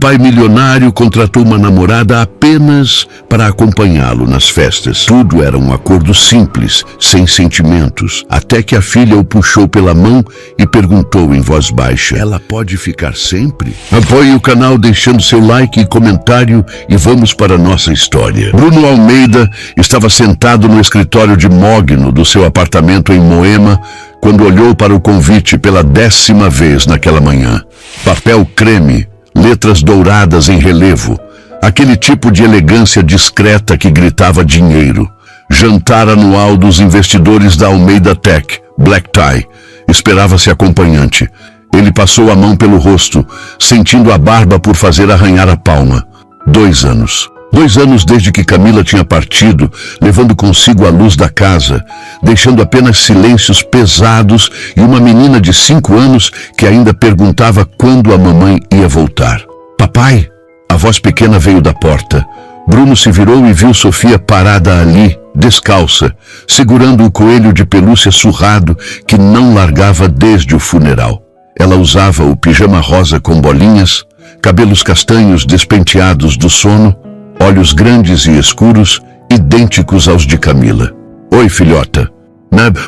pai milionário contratou uma namorada apenas para acompanhá-lo nas festas. Tudo era um acordo simples, sem sentimentos, até que a filha o puxou pela mão e perguntou em voz baixa: ela pode ficar sempre? Apoie o canal deixando seu like e comentário e vamos para a nossa história. Bruno Almeida estava sentado no escritório de mogno do seu apartamento em Moema quando olhou para o convite pela 10ª vez naquela manhã. Papel creme, letras douradas em relevo, aquele tipo de elegância discreta que gritava dinheiro. Jantar anual dos investidores da Almeida Tech, Black Tie. Esperava-se acompanhante. Ele passou a mão pelo rosto, sentindo a barba por fazer arranhar a palma. 2 anos. 2 anos desde que Camila tinha partido, levando consigo a luz da casa, deixando apenas silêncios pesados e uma menina de 5 anos que ainda perguntava quando a mamãe ia voltar. Papai? A voz pequena veio da porta. Bruno se virou e viu Sofia parada ali, descalça, segurando o coelho de pelúcia surrado que não largava desde o funeral. Ela usava o pijama rosa com bolinhas, cabelos castanhos despenteados do sono, olhos grandes e escuros, idênticos aos de Camila. Oi, filhota.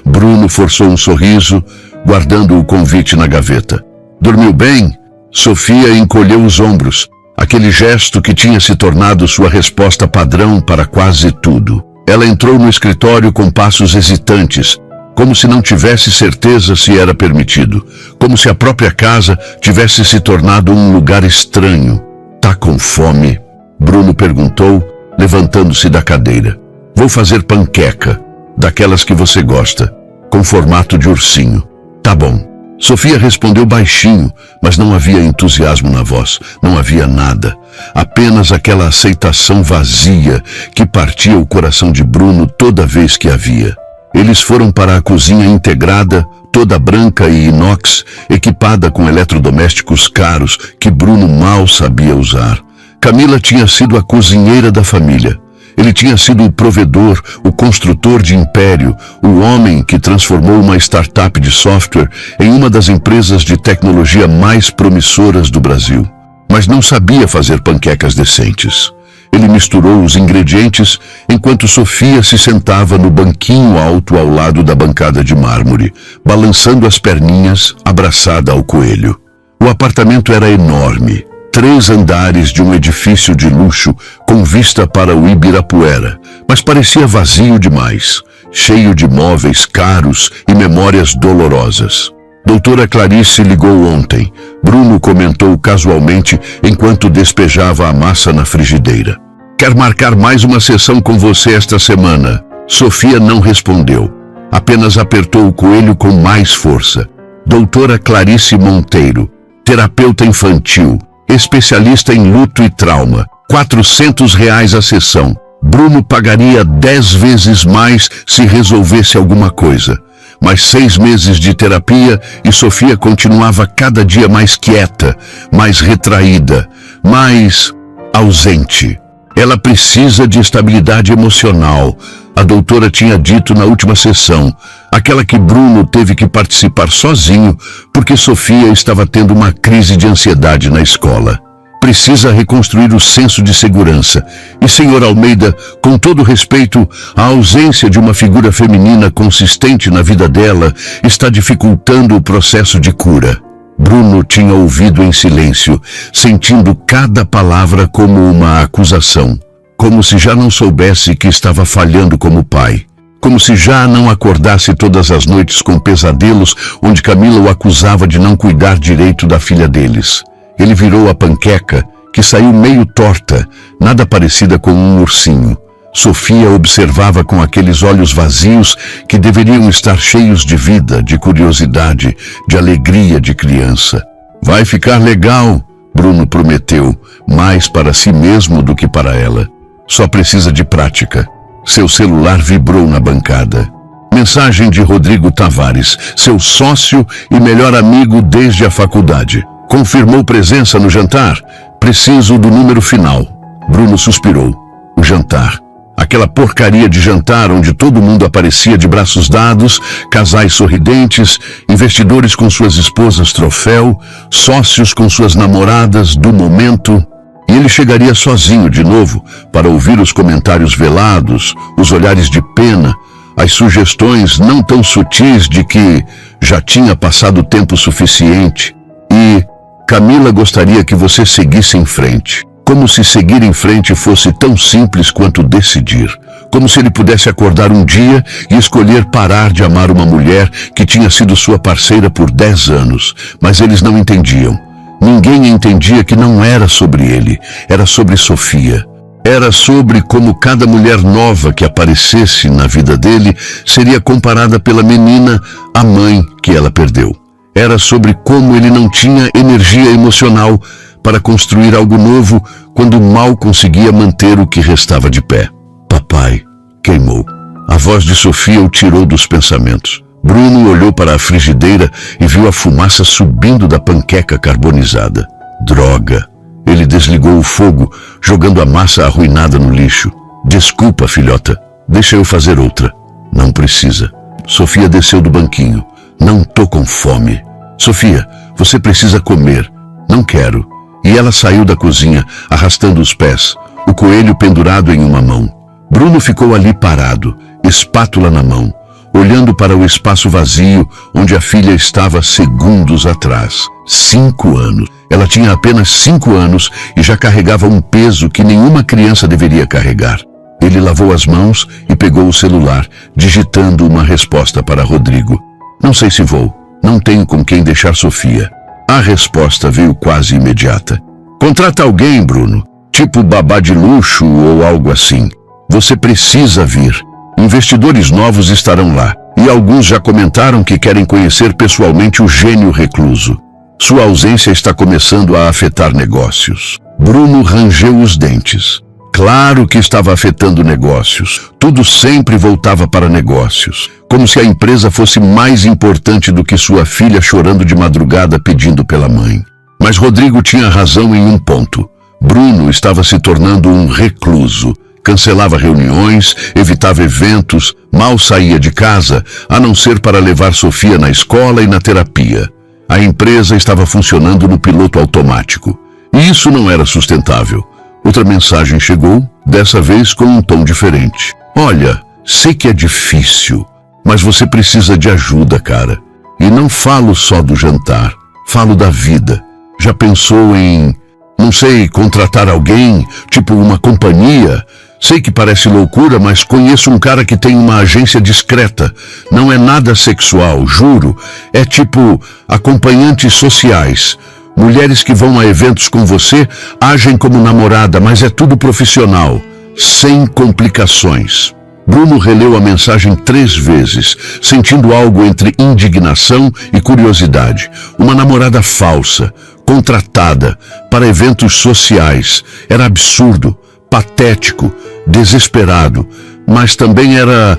Bruno forçou um sorriso, guardando o convite na gaveta. Dormiu bem? Sofia encolheu os ombros, aquele gesto que tinha se tornado sua resposta padrão para quase tudo. Ela entrou no escritório com passos hesitantes, como se não tivesse certeza se era permitido, como se a própria casa tivesse se tornado um lugar estranho. Tá com fome? Bruno perguntou, levantando-se da cadeira. Vou fazer panqueca, daquelas que você gosta, com formato de ursinho. Tá bom. Sofia respondeu baixinho, mas não havia entusiasmo na voz, não havia nada. Apenas aquela aceitação vazia que partia o coração de Bruno toda vez que a via. Eles foram para a cozinha integrada, toda branca e inox, equipada com eletrodomésticos caros que Bruno mal sabia usar. Camila tinha sido a cozinheira da família. Ele tinha sido o provedor, o construtor de império, o homem que transformou uma startup de software em uma das empresas de tecnologia mais promissoras do Brasil. Mas não sabia fazer panquecas decentes. Ele misturou os ingredientes enquanto Sofia se sentava no banquinho alto ao lado da bancada de mármore, balançando as perninhas, abraçada ao coelho. O apartamento era enorme. 3 andares de um edifício de luxo com vista para o Ibirapuera, mas parecia vazio demais, cheio de móveis caros e memórias dolorosas. Doutora Clarice ligou ontem. Bruno comentou casualmente enquanto despejava a massa na frigideira. Quer marcar mais uma sessão com você esta semana? Sofia não respondeu. Apenas apertou o coelho com mais força. Doutora Clarice Monteiro, terapeuta infantil, especialista em luto e trauma. R$400 a sessão. Bruno pagaria 10 vezes mais se resolvesse alguma coisa. Mais 6 meses de terapia e Sofia continuava cada dia mais quieta, mais retraída, mais ausente. Ela precisa de estabilidade emocional, a doutora tinha dito na última sessão, aquela que Bruno teve que participar sozinho porque Sofia estava tendo uma crise de ansiedade na escola. Precisa reconstruir o senso de segurança. E, senhor Almeida, com todo respeito, a ausência de uma figura feminina consistente na vida dela está dificultando o processo de cura. Bruno tinha ouvido em silêncio, sentindo cada palavra como uma acusação. Como se já não soubesse que estava falhando como pai. Como se já não acordasse todas as noites com pesadelos onde Camila o acusava de não cuidar direito da filha deles. Ele virou a panqueca, que saiu meio torta, nada parecida com um ursinho. Sofia observava com aqueles olhos vazios que deveriam estar cheios de vida, de curiosidade, de alegria de criança. Vai ficar legal, Bruno prometeu, mais para si mesmo do que para ela. Só precisa de prática. Seu celular vibrou na bancada. Mensagem de Rodrigo Tavares, seu sócio e melhor amigo desde a faculdade. Confirmou presença no jantar? Preciso do número final. Bruno suspirou. O jantar. Aquela porcaria de jantar onde todo mundo aparecia de braços dados, casais sorridentes, investidores com suas esposas troféu, sócios com suas namoradas do momento. E ele chegaria sozinho de novo para ouvir os comentários velados, os olhares de pena, as sugestões não tão sutis de que já tinha passado tempo suficiente. E Camila gostaria que você seguisse em frente. Como se seguir em frente fosse tão simples quanto decidir. Como se ele pudesse acordar um dia e escolher parar de amar uma mulher que tinha sido sua parceira por 10 anos. Mas eles não entendiam. Ninguém entendia que não era sobre ele, era sobre Sofia. Era sobre como cada mulher nova que aparecesse na vida dele seria comparada pela menina à mãe que ela perdeu. Era sobre como ele não tinha energia emocional para construir algo novo quando mal conseguia manter o que restava de pé. Papai queimou. A voz de Sofia o tirou dos pensamentos. Bruno olhou para a frigideira e viu a fumaça subindo da panqueca carbonizada. Droga! Ele desligou o fogo, jogando a massa arruinada no lixo. Desculpa, filhota. Deixa eu fazer outra. Não precisa. Sofia desceu do banquinho. Não tô com fome. Sofia, você precisa comer. Não quero. E ela saiu da cozinha, arrastando os pés, o coelho pendurado em uma mão. Bruno ficou ali parado, espátula na mão, olhando para o espaço vazio onde a filha estava segundos atrás. 5 anos. Ela tinha apenas 5 anos e já carregava um peso que nenhuma criança deveria carregar. Ele lavou as mãos e pegou o celular, digitando uma resposta para Rodrigo. Não sei se vou. Não tenho com quem deixar Sofia. A resposta veio quase imediata. Contrata alguém, Bruno. Tipo babá de luxo ou algo assim. Você precisa vir. Investidores novos estarão lá. E alguns já comentaram que querem conhecer pessoalmente o gênio recluso. Sua ausência está começando a afetar negócios. Bruno rangeu os dentes. Claro que estava afetando negócios. Tudo sempre voltava para negócios. Como se a empresa fosse mais importante do que sua filha chorando de madrugada pedindo pela mãe. Mas Rodrigo tinha razão em um ponto. Bruno estava se tornando um recluso. Cancelava reuniões, evitava eventos, mal saía de casa, a não ser para levar Sofia na escola e na terapia. A empresa estava funcionando no piloto automático. E isso não era sustentável. Outra mensagem chegou, dessa vez com um tom diferente. Olha, sei que é difícil, mas você precisa de ajuda, cara. E não falo só do jantar, falo da vida. Já pensou em, não sei, contratar alguém, tipo uma companhia? Sei que parece loucura, mas conheço um cara que tem uma agência discreta. Não é nada sexual, juro. É tipo acompanhantes sociais. Mulheres que vão a eventos com você agem como namorada, mas é tudo profissional, sem complicações. Bruno releu a mensagem 3 vezes, sentindo algo entre indignação e curiosidade. Uma namorada falsa, contratada, para eventos sociais. Era absurdo, patético, desesperado, mas também era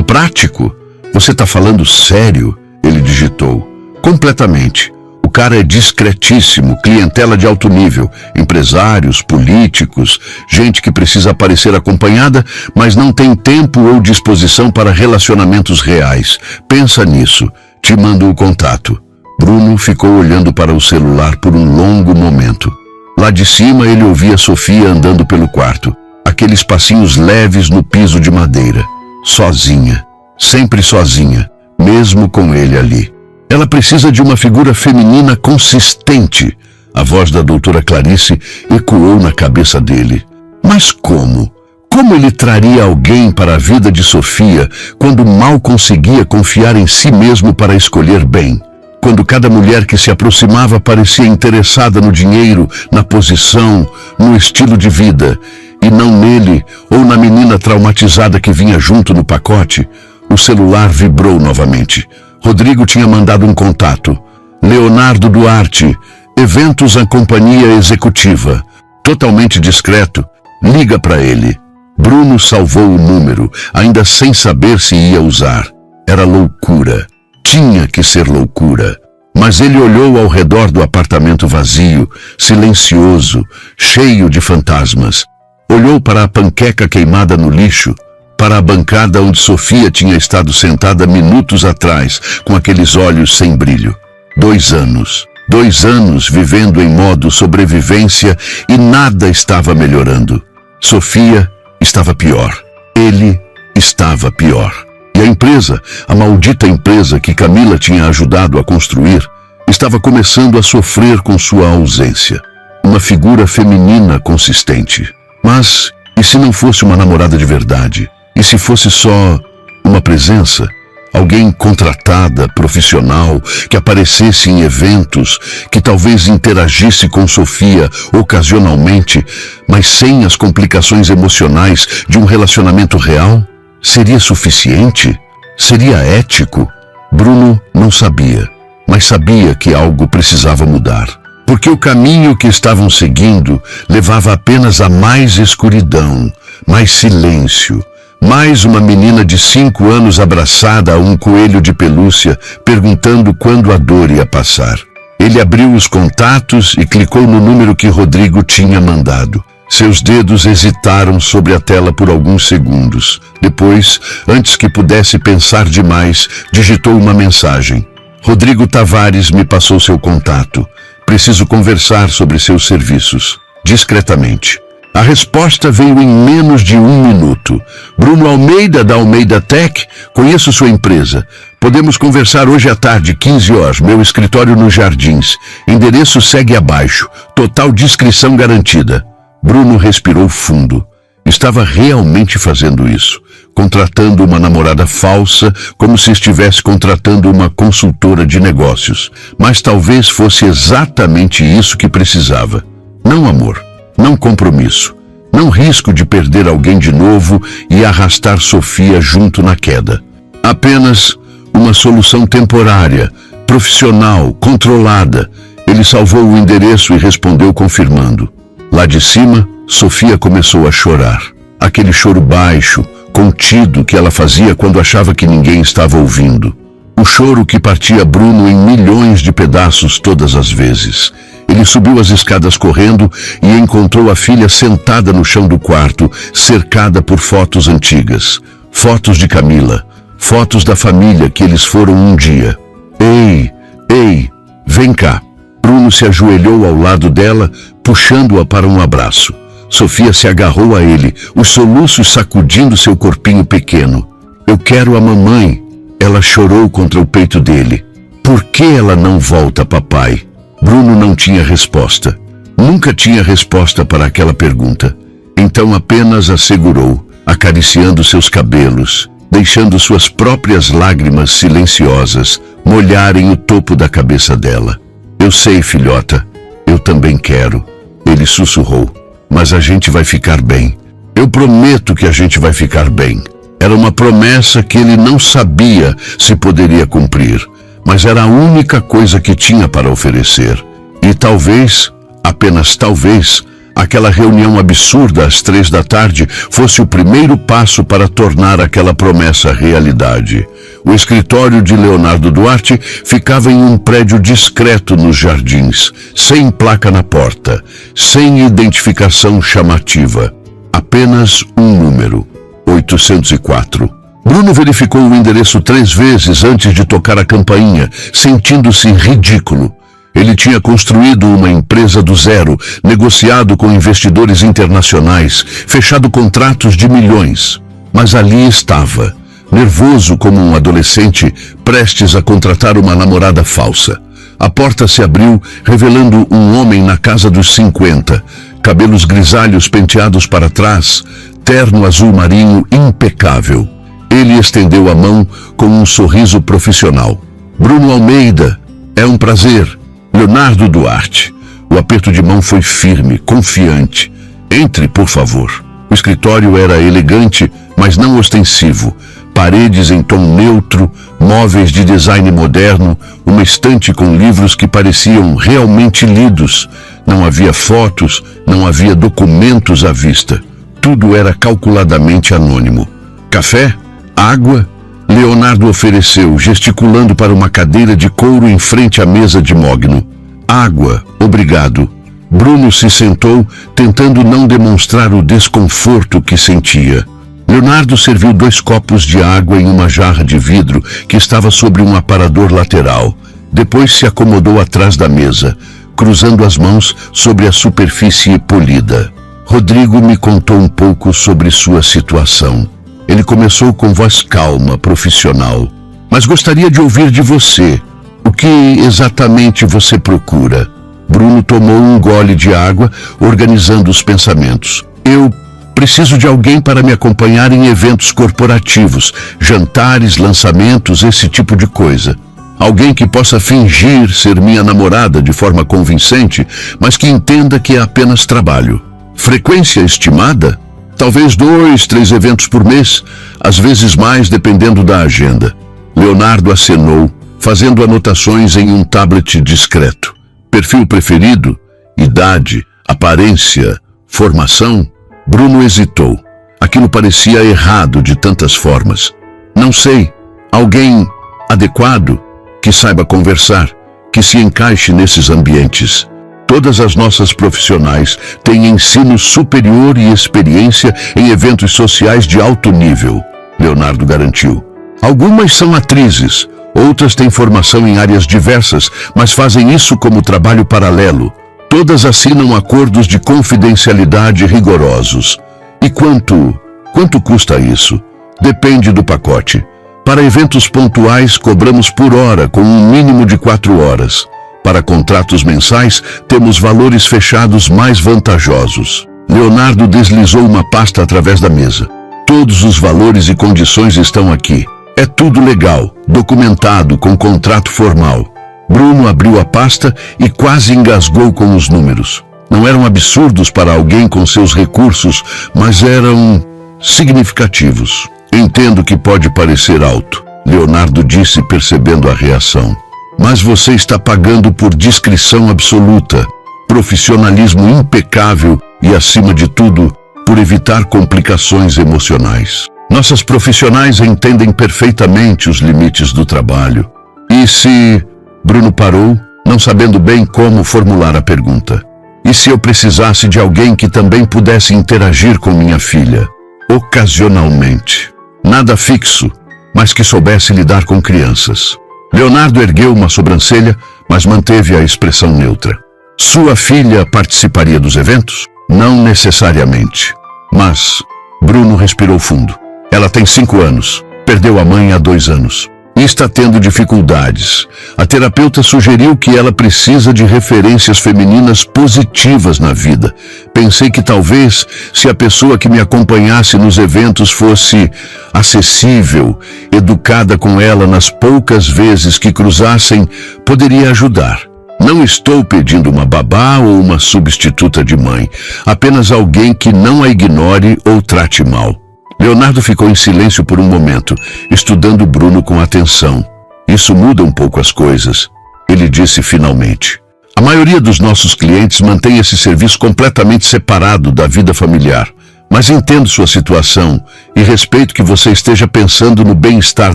prático. Você está falando sério? Ele digitou. Completamente. O cara é discretíssimo, clientela de alto nível, empresários, políticos, gente que precisa aparecer acompanhada, mas não tem tempo ou disposição para relacionamentos reais. Pensa nisso. Te mando o contato. Bruno ficou olhando para o celular por um longo momento. Lá de cima ele ouvia Sofia andando pelo quarto. Aqueles passinhos leves no piso de madeira. Sozinha. Sempre sozinha. Mesmo com ele ali. Ela precisa de uma figura feminina consistente. A voz da doutora Clarice ecoou na cabeça dele. Mas como? Como ele traria alguém para a vida de Sofia quando mal conseguia confiar em si mesmo para escolher bem? Quando cada mulher que se aproximava parecia interessada no dinheiro, na posição, no estilo de vida, e não nele ou na menina traumatizada que vinha junto no pacote, o celular vibrou novamente. Rodrigo tinha mandado um contato. Leonardo Duarte, eventos à companhia executiva. Totalmente discreto. Liga para ele. Bruno salvou o número, ainda sem saber se ia usar. Era loucura. Tinha que ser loucura. Mas ele olhou ao redor do apartamento vazio, silencioso, cheio de fantasmas. Olhou para a panqueca queimada no lixo, para a bancada onde Sofia tinha estado sentada minutos atrás, com aqueles olhos sem brilho. 2 anos. 2 anos vivendo em modo sobrevivência e nada estava melhorando. Sofia estava pior. Ele estava pior. E a empresa, a maldita empresa que Camila tinha ajudado a construir, estava começando a sofrer com sua ausência. Uma figura feminina consistente. Mas, e se não fosse uma namorada de verdade? E se fosse só uma presença? Alguém contratada, profissional, que aparecesse em eventos, que talvez interagisse com Sofia ocasionalmente, mas sem as complicações emocionais de um relacionamento real? Seria suficiente? Seria ético? Bruno não sabia, mas sabia que algo precisava mudar. Porque o caminho que estavam seguindo levava apenas a mais escuridão, mais silêncio, mais uma menina de 5 anos abraçada a um coelho de pelúcia, perguntando quando a dor ia passar. Ele abriu os contatos e clicou no número que Rodrigo tinha mandado. Seus dedos hesitaram sobre a tela por alguns segundos. Depois, antes que pudesse pensar demais, digitou uma mensagem. Rodrigo Tavares me passou seu contato. Preciso conversar sobre seus serviços. Discretamente. A resposta veio em menos de 1 minuto. Bruno Almeida, da Almeida Tech. Conheço sua empresa. Podemos conversar hoje à tarde, 15 horas. Meu escritório nos Jardins. Endereço segue abaixo. Total discrição garantida. Bruno respirou fundo. Estava realmente fazendo isso. Contratando uma namorada falsa, como se estivesse contratando uma consultora de negócios. Mas talvez fosse exatamente isso que precisava. Não amor. Não compromisso, não risco de perder alguém de novo e arrastar Sofia junto na queda. Apenas uma solução temporária, profissional, controlada. Ele salvou o endereço e respondeu confirmando. Lá de cima, Sofia começou a chorar. Aquele choro baixo, contido que ela fazia quando achava que ninguém estava ouvindo. O choro que partia Bruno em milhões de pedaços todas as vezes. Ele subiu as escadas correndo e encontrou a filha sentada no chão do quarto, cercada por fotos antigas. Fotos de Camila. Fotos da família que eles foram um dia. Ei, vem cá. Bruno se ajoelhou ao lado dela, puxando-a para um abraço. Sofia se agarrou a ele, os soluços sacudindo seu corpinho pequeno. Eu quero a mamãe. Ela chorou contra o peito dele. Por que ela não volta, papai? Bruno não tinha resposta. Nunca tinha resposta para aquela pergunta. Então apenas a segurou, acariciando seus cabelos, deixando suas próprias lágrimas silenciosas molharem o topo da cabeça dela. Eu sei, filhota. Eu também quero. Ele sussurrou. Mas a gente vai ficar bem. Eu prometo que a gente vai ficar bem. Era uma promessa que ele não sabia se poderia cumprir. Mas era a única coisa que tinha para oferecer. E talvez, apenas talvez, aquela reunião absurda às 3 da tarde fosse o primeiro passo para tornar aquela promessa realidade. O escritório de Leonardo Duarte ficava em um prédio discreto nos Jardins, sem placa na porta, sem identificação chamativa. Apenas um número, 804. Bruno verificou o endereço 3 vezes antes de tocar a campainha, sentindo-se ridículo. Ele tinha construído uma empresa do zero, negociado com investidores internacionais, fechado contratos de milhões. Mas ali estava, nervoso como um adolescente, prestes a contratar uma namorada falsa. A porta se abriu, revelando um homem na casa dos 50, cabelos grisalhos penteados para trás, terno azul marinho impecável. Ele estendeu a mão com um sorriso profissional. Bruno Almeida, é um prazer. Leonardo Duarte. O aperto de mão foi firme, confiante. Entre, por favor. O escritório era elegante, mas não ostensivo. Paredes em tom neutro, móveis de design moderno, uma estante com livros que pareciam realmente lidos. Não havia fotos, não havia documentos à vista. Tudo era calculadamente anônimo. Café? Água? Leonardo ofereceu, gesticulando para uma cadeira de couro em frente à mesa de mogno. Água, obrigado. Bruno se sentou, tentando não demonstrar o desconforto que sentia. Leonardo serviu 2 copos de água em uma jarra de vidro que estava sobre um aparador lateral. Depois se acomodou atrás da mesa, cruzando as mãos sobre a superfície polida. Rodrigo me contou um pouco sobre sua situação. Ele começou com voz calma, profissional. Mas gostaria de ouvir de você. O que exatamente você procura? Bruno tomou um gole de água, organizando os pensamentos. Eu preciso de alguém para me acompanhar em eventos corporativos, jantares, lançamentos, esse tipo de coisa. Alguém que possa fingir ser minha namorada de forma convincente, mas que entenda que é apenas trabalho. Frequência estimada? Talvez 2, 3 eventos por mês, às vezes mais dependendo da agenda. Leonardo acenou, fazendo anotações em um tablet discreto. Perfil preferido? Idade? Aparência? Formação? Bruno hesitou. Aquilo parecia errado de tantas formas. Não sei. Alguém adequado? Que saiba conversar, que se encaixe nesses ambientes. Todas as nossas profissionais têm ensino superior e experiência em eventos sociais de alto nível, Leonardo garantiu. Algumas são atrizes, outras têm formação em áreas diversas, mas fazem isso como trabalho paralelo. Todas assinam acordos de confidencialidade rigorosos. E quanto custa isso? Depende do pacote. Para eventos pontuais, cobramos por hora, com um mínimo de 4 horas. Para contratos mensais, temos valores fechados mais vantajosos. Leonardo deslizou uma pasta através da mesa. Todos os valores e condições estão aqui. É tudo legal, documentado, com contrato formal. Bruno abriu a pasta e quase engasgou com os números. Não eram absurdos para alguém com seus recursos, mas eram significativos. Entendo que pode parecer alto, Leonardo disse, percebendo a reação. Mas você está pagando por discrição absoluta, profissionalismo impecável e, acima de tudo, por evitar complicações emocionais. Nossas profissionais entendem perfeitamente os limites do trabalho. E se... Bruno parou, não sabendo bem como formular a pergunta. E se eu precisasse de alguém que também pudesse interagir com minha filha? Ocasionalmente. Nada fixo, mas que soubesse lidar com crianças. Leonardo ergueu uma sobrancelha, mas manteve a expressão neutra. Sua filha participaria dos eventos? Não necessariamente. Mas Bruno respirou fundo. Ela tem 5 anos. Perdeu a mãe há 2 anos. E está tendo dificuldades. A terapeuta sugeriu que ela precisa de referências femininas positivas na vida. Pensei que talvez, se a pessoa que me acompanhasse nos eventos fosse acessível, educada com ela nas poucas vezes que cruzassem, poderia ajudar. Não estou pedindo uma babá ou uma substituta de mãe, apenas alguém que não a ignore ou trate mal. Leonardo ficou em silêncio por um momento, estudando Bruno com atenção. Isso muda um pouco as coisas, ele disse finalmente. A maioria dos nossos clientes mantém esse serviço completamente separado da vida familiar. Mas entendo sua situação e respeito que você esteja pensando no bem-estar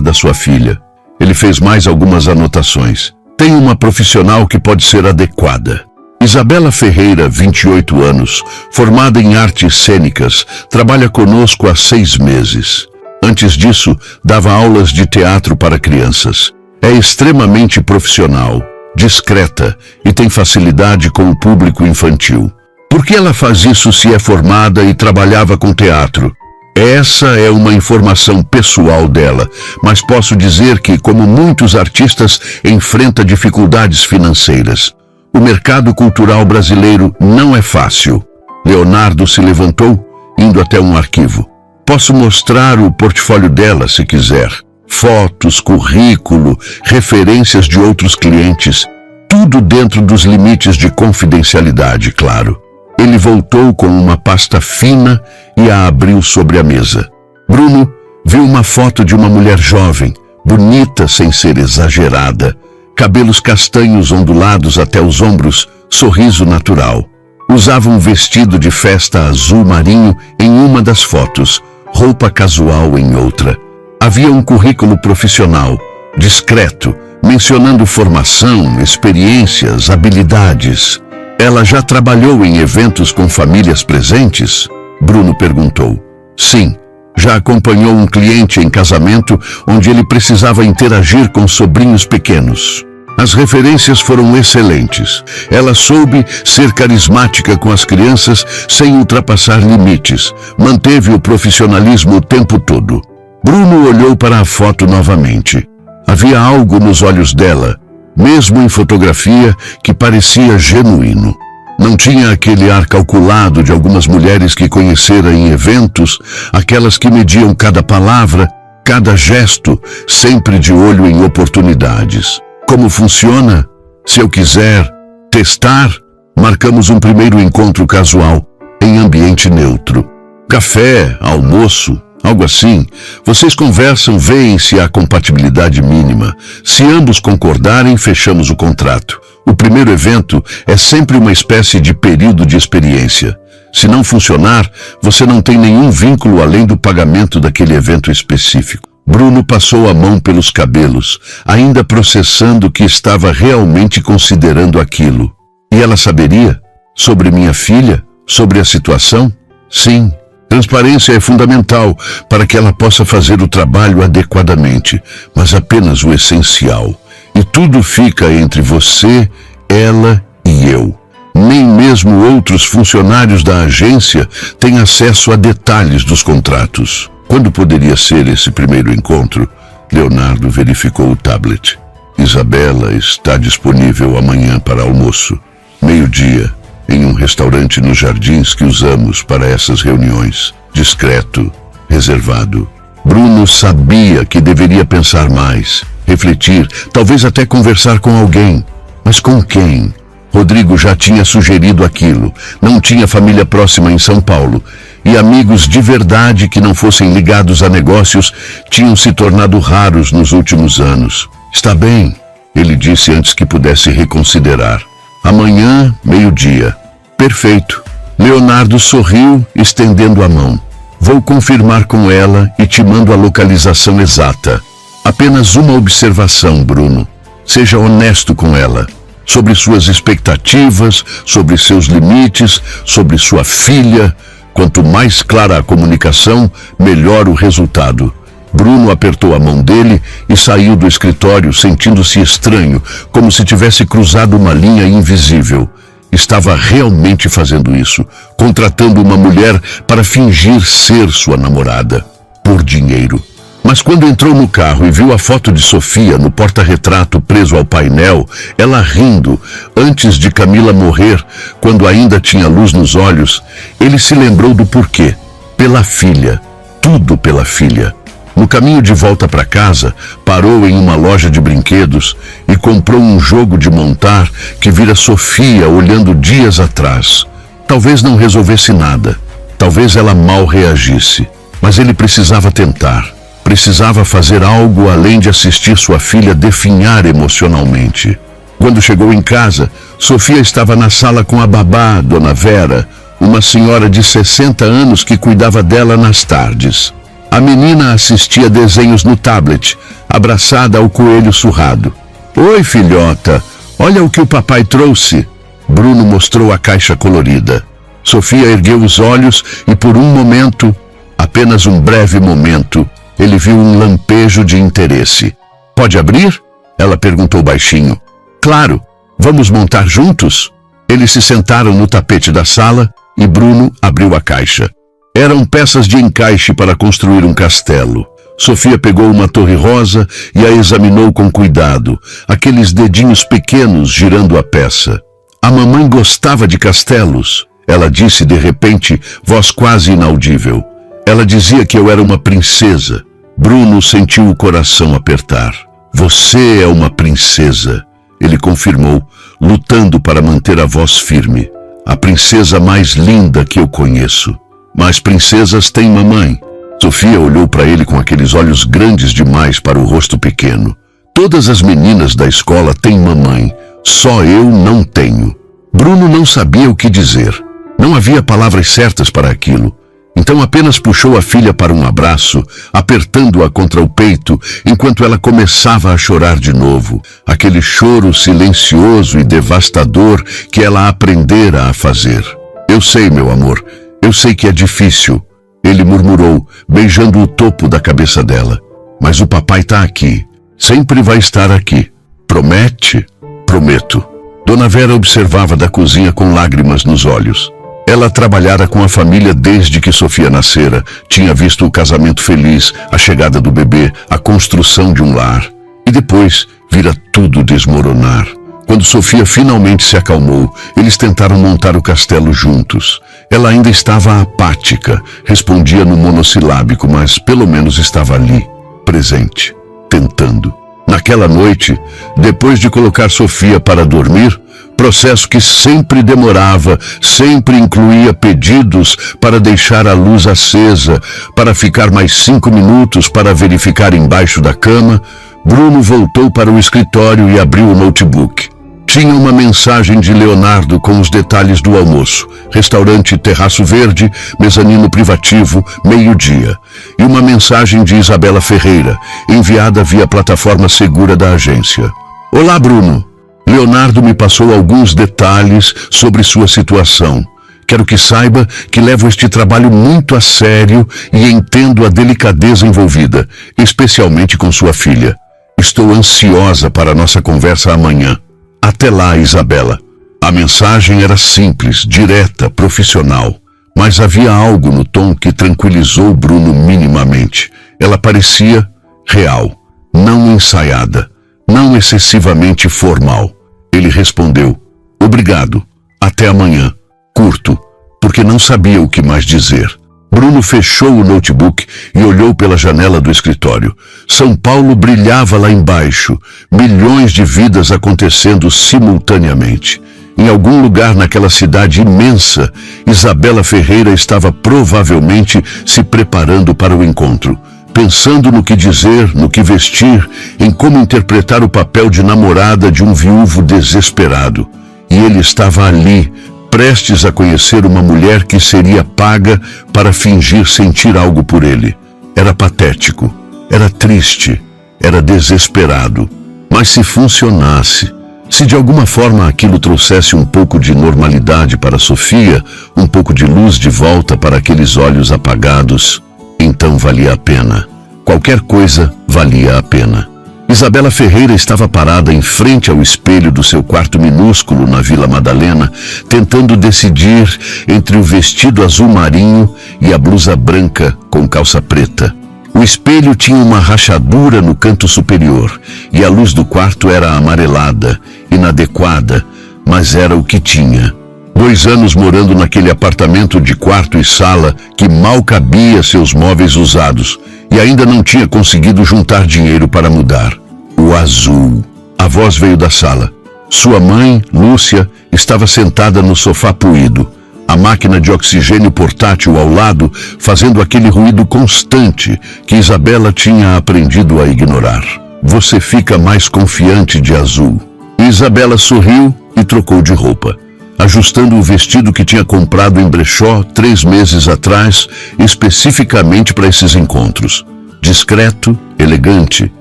da sua filha. Ele fez mais algumas anotações. Tem uma profissional que pode ser adequada. Isabela Ferreira, 28 anos, formada em artes cênicas, trabalha conosco há 6 meses. Antes disso, dava aulas de teatro para crianças. É extremamente profissional, discreta e tem facilidade com o público infantil. Por que ela faz isso se é formada e trabalhava com teatro? Essa é uma informação pessoal dela, mas posso dizer que, como muitos artistas, enfrenta dificuldades financeiras. O mercado cultural brasileiro não é fácil. Leonardo se levantou, indo até um arquivo. Posso mostrar o portfólio dela, se quiser. Fotos, currículo, referências de outros clientes. Tudo dentro dos limites de confidencialidade, claro. Ele voltou com uma pasta fina e a abriu sobre a mesa. Bruno viu uma foto de uma mulher jovem, bonita sem ser exagerada. Cabelos castanhos ondulados até os ombros, sorriso natural. Usava um vestido de festa azul marinho em uma das fotos, roupa casual em outra. Havia um currículo profissional, discreto, mencionando formação, experiências, habilidades. Ela já trabalhou em eventos com famílias presentes? Bruno perguntou. Sim, já acompanhou um cliente em casamento onde ele precisava interagir com sobrinhos pequenos. As referências foram excelentes. Ela soube ser carismática com as crianças sem ultrapassar limites. Manteve o profissionalismo o tempo todo. Bruno olhou para a foto novamente. Havia algo nos olhos dela, mesmo em fotografia, que parecia genuíno. Não tinha aquele ar calculado de algumas mulheres que conhecera em eventos, aquelas que mediam cada palavra, cada gesto, sempre de olho em oportunidades. Como funciona? Se eu quiser testar, marcamos um primeiro encontro casual, em ambiente neutro. Café, almoço, algo assim. Vocês conversam, veem se há compatibilidade mínima. Se ambos concordarem, fechamos o contrato. O primeiro evento é sempre uma espécie de período de experiência. Se não funcionar, você não tem nenhum vínculo além do pagamento daquele evento específico. Bruno passou a mão pelos cabelos, ainda processando que estava realmente considerando aquilo. E ela saberia? Sobre minha filha? Sobre a situação? Sim. Transparência é fundamental para que ela possa fazer o trabalho adequadamente, mas apenas o essencial. E tudo fica entre você, ela e eu. Nem mesmo outros funcionários da agência têm acesso a detalhes dos contratos. Quando poderia ser esse primeiro encontro? Leonardo verificou o tablet. Isabela está disponível amanhã para almoço. 12:00, em um restaurante nos Jardins que usamos para essas reuniões. Discreto, reservado. Bruno sabia que deveria pensar mais, refletir, talvez até conversar com alguém. Mas com quem? Rodrigo já tinha sugerido aquilo. Não tinha família próxima em São Paulo. E amigos de verdade que não fossem ligados a negócios tinham se tornado raros nos últimos anos. Está bem, ele disse antes que pudesse reconsiderar. Amanhã, 12:00. Perfeito. Leonardo sorriu, estendendo a mão. Vou confirmar com ela e te mando a localização exata. Apenas uma observação, Bruno. Seja honesto com ela. Sobre suas expectativas, sobre seus limites, sobre sua filha. Quanto mais clara a comunicação, melhor o resultado. Bruno apertou a mão dele e saiu do escritório sentindo-se estranho, como se tivesse cruzado uma linha invisível. Estava realmente fazendo isso, contratando uma mulher para fingir ser sua namorada, por dinheiro. Mas quando entrou no carro e viu a foto de Sofia no porta-retrato preso ao painel, ela rindo, antes de Camila morrer, quando ainda tinha luz nos olhos, ele se lembrou do porquê. Pela filha. Tudo pela filha. No caminho de volta para casa, parou em uma loja de brinquedos e comprou um jogo de montar que vira Sofia olhando dias atrás. Talvez não resolvesse nada. Talvez ela mal reagisse. Mas ele precisava tentar. Precisava fazer algo além de assistir sua filha definhar emocionalmente. Quando chegou em casa, Sofia estava na sala com a babá, Dona Vera, uma senhora de 60 anos que cuidava dela nas tardes. A menina assistia desenhos no tablet, abraçada ao coelho surrado. Oi, filhota, olha o que o papai trouxe. Bruno mostrou a caixa colorida. Sofia ergueu os olhos e por um momento, apenas um breve momento, ele viu um lampejo de interesse. Pode abrir? Ela perguntou baixinho. Claro, vamos montar juntos? Eles se sentaram no tapete da sala e Bruno abriu a caixa. Eram peças de encaixe para construir um castelo. Sofia pegou uma torre rosa e a examinou com cuidado, aqueles dedinhos pequenos girando a peça. A mamãe gostava de castelos, ela disse de repente, voz quase inaudível. Ela dizia que eu era uma princesa. Bruno sentiu o coração apertar. Você é uma princesa, ele confirmou, lutando para manter a voz firme. A princesa mais linda que eu conheço. Mas princesas têm mamãe. Sofia olhou para ele com aqueles olhos grandes demais para o rosto pequeno. Todas as meninas da escola têm mamãe, só eu não tenho. Bruno não sabia o que dizer. Não havia palavras certas para aquilo. Então apenas puxou a filha para um abraço, apertando-a contra o peito, enquanto ela começava a chorar de novo. Aquele choro silencioso e devastador que ela aprendera a fazer. Eu sei, meu amor, eu sei que é difícil, ele murmurou, beijando o topo da cabeça dela. Mas o papai está aqui, sempre vai estar aqui. Promete? Prometo. Dona Vera observava da cozinha com lágrimas nos olhos. Ela trabalhara com a família desde que Sofia nascera, tinha visto o casamento feliz, a chegada do bebê, a construção de um lar. E depois vira tudo desmoronar. Quando Sofia finalmente se acalmou, eles tentaram montar o castelo juntos. Ela ainda estava apática, respondia no monossilábico, mas pelo menos estava ali, presente, tentando. Naquela noite, depois de colocar Sofia para dormir, processo que sempre demorava, sempre incluía pedidos para deixar a luz acesa, para ficar mais 5 minutos para verificar embaixo da cama, Bruno voltou para o escritório e abriu o notebook. Tinha uma mensagem de Leonardo com os detalhes do almoço. Restaurante Terraço Verde, mezanino privativo, meio-dia. E uma mensagem de Isabela Ferreira, enviada via plataforma segura da agência. Olá, Bruno. Leonardo me passou alguns detalhes sobre sua situação. Quero que saiba que levo este trabalho muito a sério e entendo a delicadeza envolvida, especialmente com sua filha. Estou ansiosa para a nossa conversa amanhã. Até lá, Isabela. A mensagem era simples, direta, profissional. Mas havia algo no tom que tranquilizou Bruno minimamente. Ela parecia real, não ensaiada, não excessivamente formal. Ele respondeu, obrigado, até amanhã. Curto, porque não sabia o que mais dizer. Bruno fechou o notebook e olhou pela janela do escritório. São Paulo brilhava lá embaixo, milhões de vidas acontecendo simultaneamente. Em algum lugar naquela cidade imensa, Isabela Ferreira estava provavelmente se preparando para o encontro, pensando no que dizer, no que vestir, em como interpretar o papel de namorada de um viúvo desesperado. E ele estava ali, prestes a conhecer uma mulher que seria paga para fingir sentir algo por ele. Era patético, era triste, era desesperado. Mas se funcionasse, se de alguma forma aquilo trouxesse um pouco de normalidade para Sofia, um pouco de luz de volta para aqueles olhos apagados, então valia a pena. Qualquer coisa valia a pena. Isabela Ferreira estava parada em frente ao espelho do seu quarto minúsculo na Vila Madalena, tentando decidir entre o vestido azul marinho e a blusa branca com calça preta. O espelho tinha uma rachadura no canto superior e a luz do quarto era amarelada, inadequada, mas era o que tinha. 2 anos morando naquele apartamento de quarto e sala que mal cabia seus móveis usados e ainda não tinha conseguido juntar dinheiro para mudar. O azul. A voz veio da sala. Sua mãe, Lúcia, estava sentada no sofá puído. A máquina de oxigênio portátil ao lado, fazendo aquele ruído constante que Isabela tinha aprendido a ignorar. Você fica mais confiante de azul. Isabela sorriu e trocou de roupa, ajustando o vestido que tinha comprado em brechó 3 meses atrás, especificamente para esses encontros. Discreto, elegante,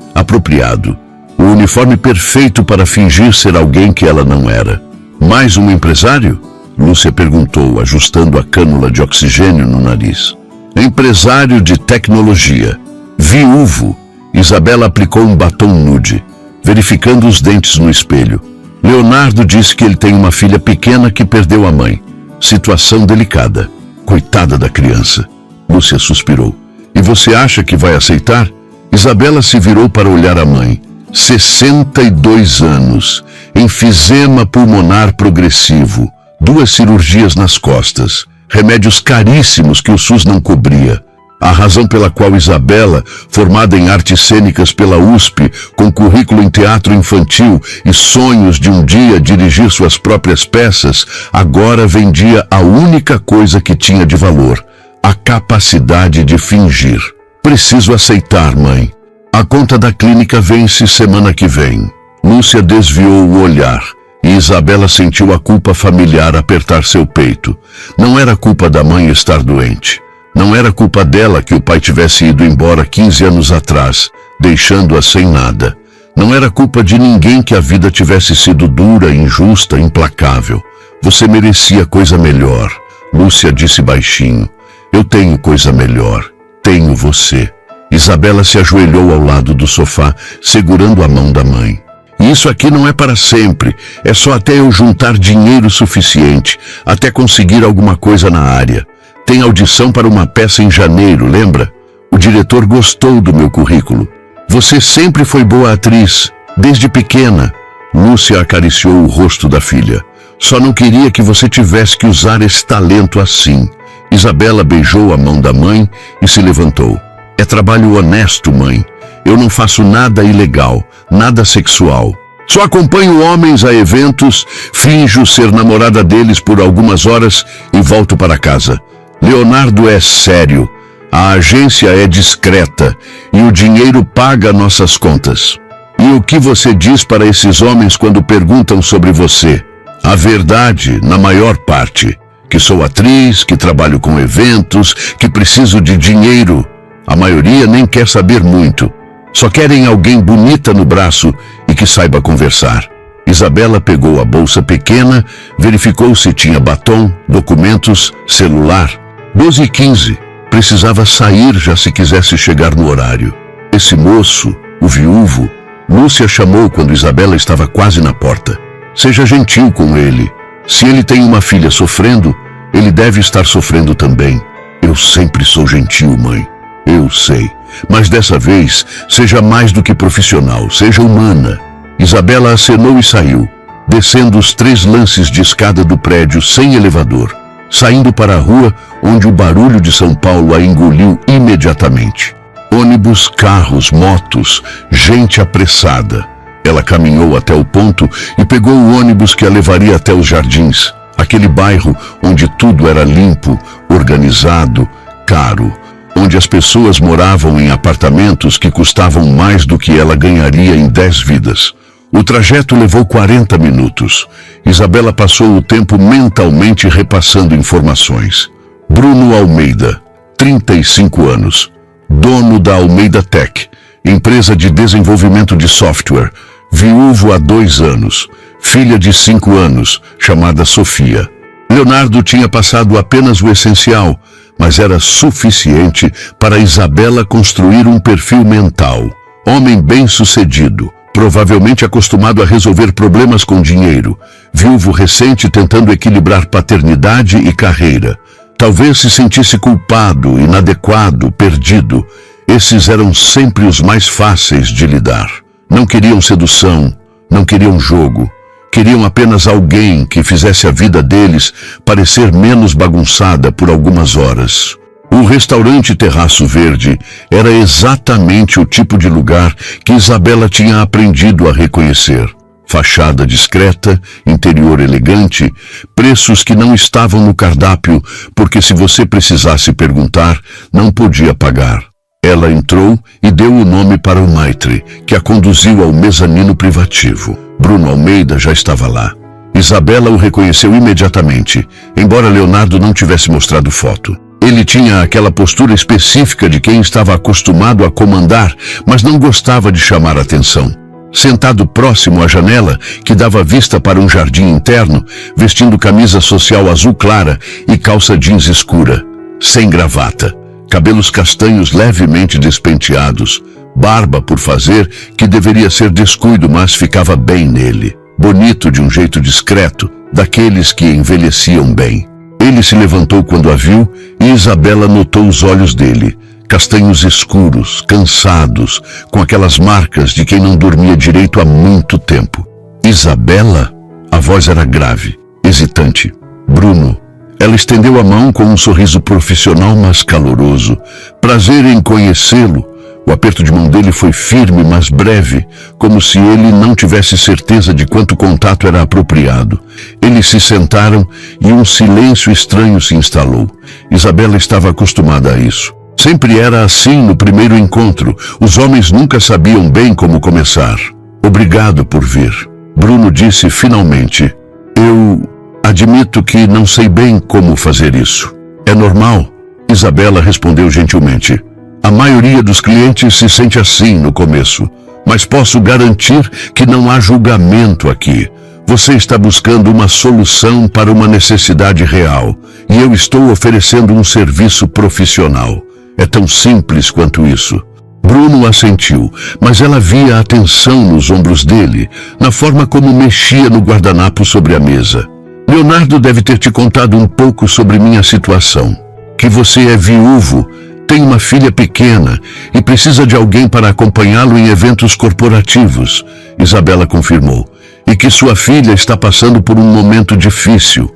apropriado. O uniforme perfeito para fingir ser alguém que ela não era. Mais um empresário? Lúcia perguntou, ajustando a cânula de oxigênio no nariz. Empresário de tecnologia. Viúvo. Isabela aplicou um batom nude, verificando os dentes no espelho. Leonardo disse que ele tem uma filha pequena que perdeu a mãe. Situação delicada. Coitada da criança. Lúcia suspirou. E você acha que vai aceitar? Isabela se virou para olhar a mãe. 62 anos, enfisema pulmonar progressivo, 2 cirurgias nas costas, remédios caríssimos que o SUS não cobria. A razão pela qual Isabela, formada em artes cênicas pela USP, com currículo em teatro infantil e sonhos de um dia dirigir suas próprias peças, agora vendia a única coisa que tinha de valor, a capacidade de fingir. Preciso aceitar, mãe. A conta da clínica vence semana que vem. Lúcia desviou o olhar e Isabela sentiu a culpa familiar apertar seu peito. Não era culpa da mãe estar doente. Não era culpa dela que o pai tivesse ido embora 15 anos atrás, deixando-a sem nada. Não era culpa de ninguém que a vida tivesse sido dura, injusta, implacável. Você merecia coisa melhor. Lúcia disse baixinho. Eu tenho coisa melhor. Tenho você. Isabela se ajoelhou ao lado do sofá, segurando a mão da mãe. Isso aqui não é para sempre. É só até eu juntar dinheiro suficiente, até conseguir alguma coisa na área. Tem audição para uma peça em janeiro, lembra? O diretor gostou do meu currículo. Você sempre foi boa atriz, desde pequena. Lúcia acariciou o rosto da filha. Só não queria que você tivesse que usar esse talento assim. Isabela beijou a mão da mãe e se levantou. É trabalho honesto, mãe. Eu não faço nada ilegal, nada sexual. Só acompanho homens a eventos, finjo ser namorada deles por algumas horas e volto para casa. Leonardo é sério, a agência é discreta e o dinheiro paga nossas contas. E o que você diz para esses homens quando perguntam sobre você? A verdade, na maior parte, que sou atriz, que trabalho com eventos, que preciso de dinheiro. A maioria nem quer saber muito. Só querem alguém bonita no braço e que saiba conversar. Isabela pegou a bolsa pequena, verificou se tinha batom, documentos, celular. 12h15. Precisava sair já se quisesse chegar no horário. Esse moço, o viúvo, Lúcia chamou quando Isabela estava quase na porta. Seja gentil com ele. Se ele tem uma filha sofrendo, ele deve estar sofrendo também. Eu sempre sou gentil, mãe. Eu sei. Mas dessa vez, seja mais do que profissional, seja humana. Isabela acenou e saiu, descendo os 3 lances de escada do prédio sem elevador, saindo para a rua onde o barulho de São Paulo a engoliu imediatamente. Ônibus, carros, motos, gente apressada. Ela caminhou até o ponto e pegou o ônibus que a levaria até os Jardins, aquele bairro onde tudo era limpo, organizado, caro, onde as pessoas moravam em apartamentos que custavam mais do que ela ganharia em 10 vidas. O trajeto levou 40 minutos. Isabela passou o tempo mentalmente repassando informações. Bruno Almeida, 35 anos, dono da Almeida Tech, empresa de desenvolvimento de software, viúvo há 2 anos, filha de 5 anos, chamada Sofia. Leonardo tinha passado apenas o essencial, mas era suficiente para Isabela construir um perfil mental. Homem bem-sucedido, provavelmente acostumado a resolver problemas com dinheiro, viúvo recente tentando equilibrar paternidade e carreira. Talvez se sentisse culpado, inadequado, perdido. Esses eram sempre os mais fáceis de lidar. Não queriam sedução, não queriam jogo. Queriam apenas alguém que fizesse a vida deles parecer menos bagunçada por algumas horas. O restaurante Terraço Verde era exatamente o tipo de lugar que Isabela tinha aprendido a reconhecer. Fachada discreta, interior elegante, preços que não estavam no cardápio, porque se você precisasse perguntar, não podia pagar. Ela entrou e deu o nome para o maitre, que a conduziu ao mezanino privativo. Bruno Almeida já estava lá. Isabela o reconheceu imediatamente, embora Leonardo não tivesse mostrado foto. Ele tinha aquela postura específica de quem estava acostumado a comandar, mas não gostava de chamar atenção. Sentado próximo à janela, que dava vista para um jardim interno, vestindo camisa social azul clara e calça jeans escura, sem gravata. Cabelos castanhos levemente despenteados, barba por fazer, que deveria ser descuido, mas ficava bem nele. Bonito de um jeito discreto, daqueles que envelheciam bem. Ele se levantou quando a viu e Isabela notou os olhos dele, castanhos escuros, cansados, com aquelas marcas de quem não dormia direito há muito tempo. Isabela? A voz era grave, hesitante. Bruno. Ela estendeu a mão com um sorriso profissional, mas caloroso. Prazer em conhecê-lo. O aperto de mão dele foi firme, mas breve, como se ele não tivesse certeza de quanto contato era apropriado. Eles se sentaram e um silêncio estranho se instalou. Isabela estava acostumada a isso. Sempre era assim no primeiro encontro. Os homens nunca sabiam bem como começar. Obrigado por vir. Bruno disse finalmente. Eu admito que não sei bem como fazer isso. É normal. Isabela respondeu gentilmente. A maioria dos clientes se sente assim no começo, mas posso garantir que não há julgamento aqui. Você está buscando uma solução para uma necessidade real, e eu estou oferecendo um serviço profissional. É tão simples quanto isso. Bruno assentiu, mas ela via a tensão nos ombros dele, na forma como mexia no guardanapo sobre a mesa. Leonardo deve ter te contado um pouco sobre minha situação. Que você é viúvo, tem uma filha pequena e precisa de alguém para acompanhá-lo em eventos corporativos, Isabela confirmou. E que sua filha está passando por um momento difícil.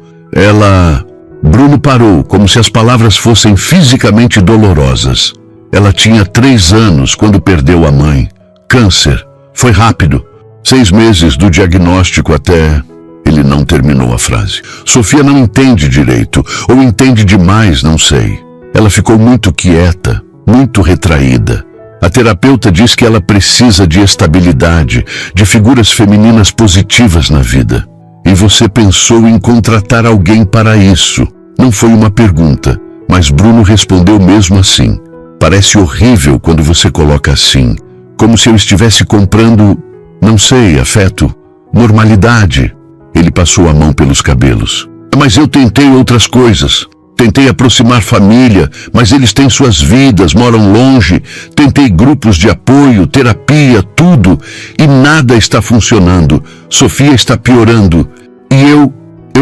Bruno parou, como se as palavras fossem fisicamente dolorosas. Ela tinha 3 anos quando perdeu a mãe. Câncer. Foi rápido. 6 meses do diagnóstico até... Ele não terminou a frase. Sofia não entende direito, ou entende demais, não sei. Ela ficou muito quieta, muito retraída. A terapeuta diz que ela precisa de estabilidade, de figuras femininas positivas na vida. E você pensou em contratar alguém para isso. Não foi uma pergunta, mas Bruno respondeu mesmo assim. Parece horrível quando você coloca assim, como se eu estivesse comprando, não sei, afeto, normalidade. Ele passou a mão pelos cabelos. Mas eu tentei outras coisas. Tentei aproximar família, mas eles têm suas vidas, moram longe. Tentei grupos de apoio, terapia, tudo. E nada está funcionando. Sofia está piorando. E eu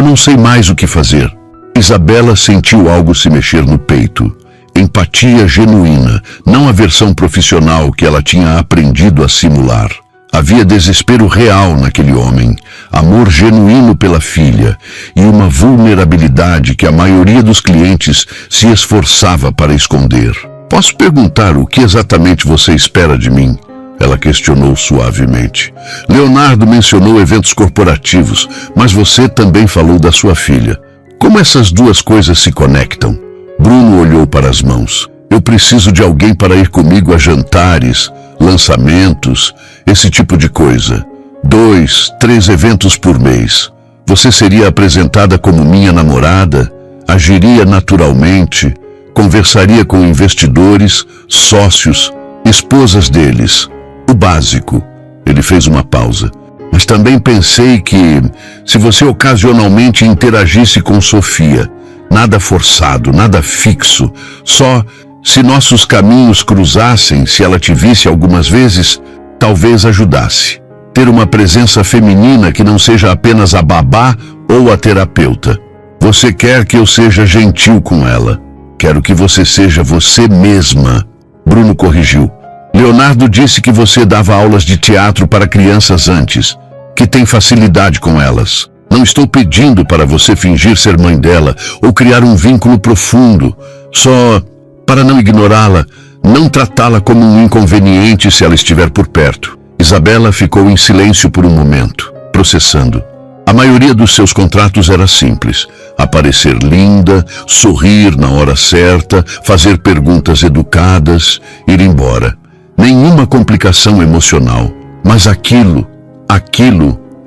não sei mais o que fazer. Isabela sentiu algo se mexer no peito. Empatia genuína, não a versão profissional que ela tinha aprendido a simular. Havia desespero real naquele homem, amor genuíno pela filha e uma vulnerabilidade que a maioria dos clientes se esforçava para esconder. Posso perguntar o que exatamente você espera de mim? Ela questionou suavemente. Leonardo mencionou eventos corporativos, mas você também falou da sua filha. Como essas duas coisas se conectam? Bruno olhou para as mãos. Eu preciso de alguém para ir comigo a jantares, lançamentos, esse tipo de coisa. 2, 3 eventos por mês. Você seria apresentada como minha namorada, agiria naturalmente, conversaria com investidores, sócios, esposas deles. O básico. Ele fez uma pausa. Mas também pensei que, se você ocasionalmente interagisse com Sofia, nada forçado, nada fixo, só se nossos caminhos cruzassem, se ela te visse algumas vezes, talvez ajudasse. Ter uma presença feminina que não seja apenas a babá ou a terapeuta. Você quer que eu seja gentil com ela. Quero que você seja você mesma. Bruno corrigiu. Leonardo disse que você dava aulas de teatro para crianças antes, que tem facilidade com elas. Não estou pedindo para você fingir ser mãe dela ou criar um vínculo profundo, só para não ignorá-la, não tratá-la como um inconveniente se ela estiver por perto. Isabela ficou em silêncio por um momento, processando. A maioria dos seus contratos era simples. Aparecer linda, sorrir na hora certa, fazer perguntas educadas, ir embora. Nenhuma complicação emocional. Mas aquilo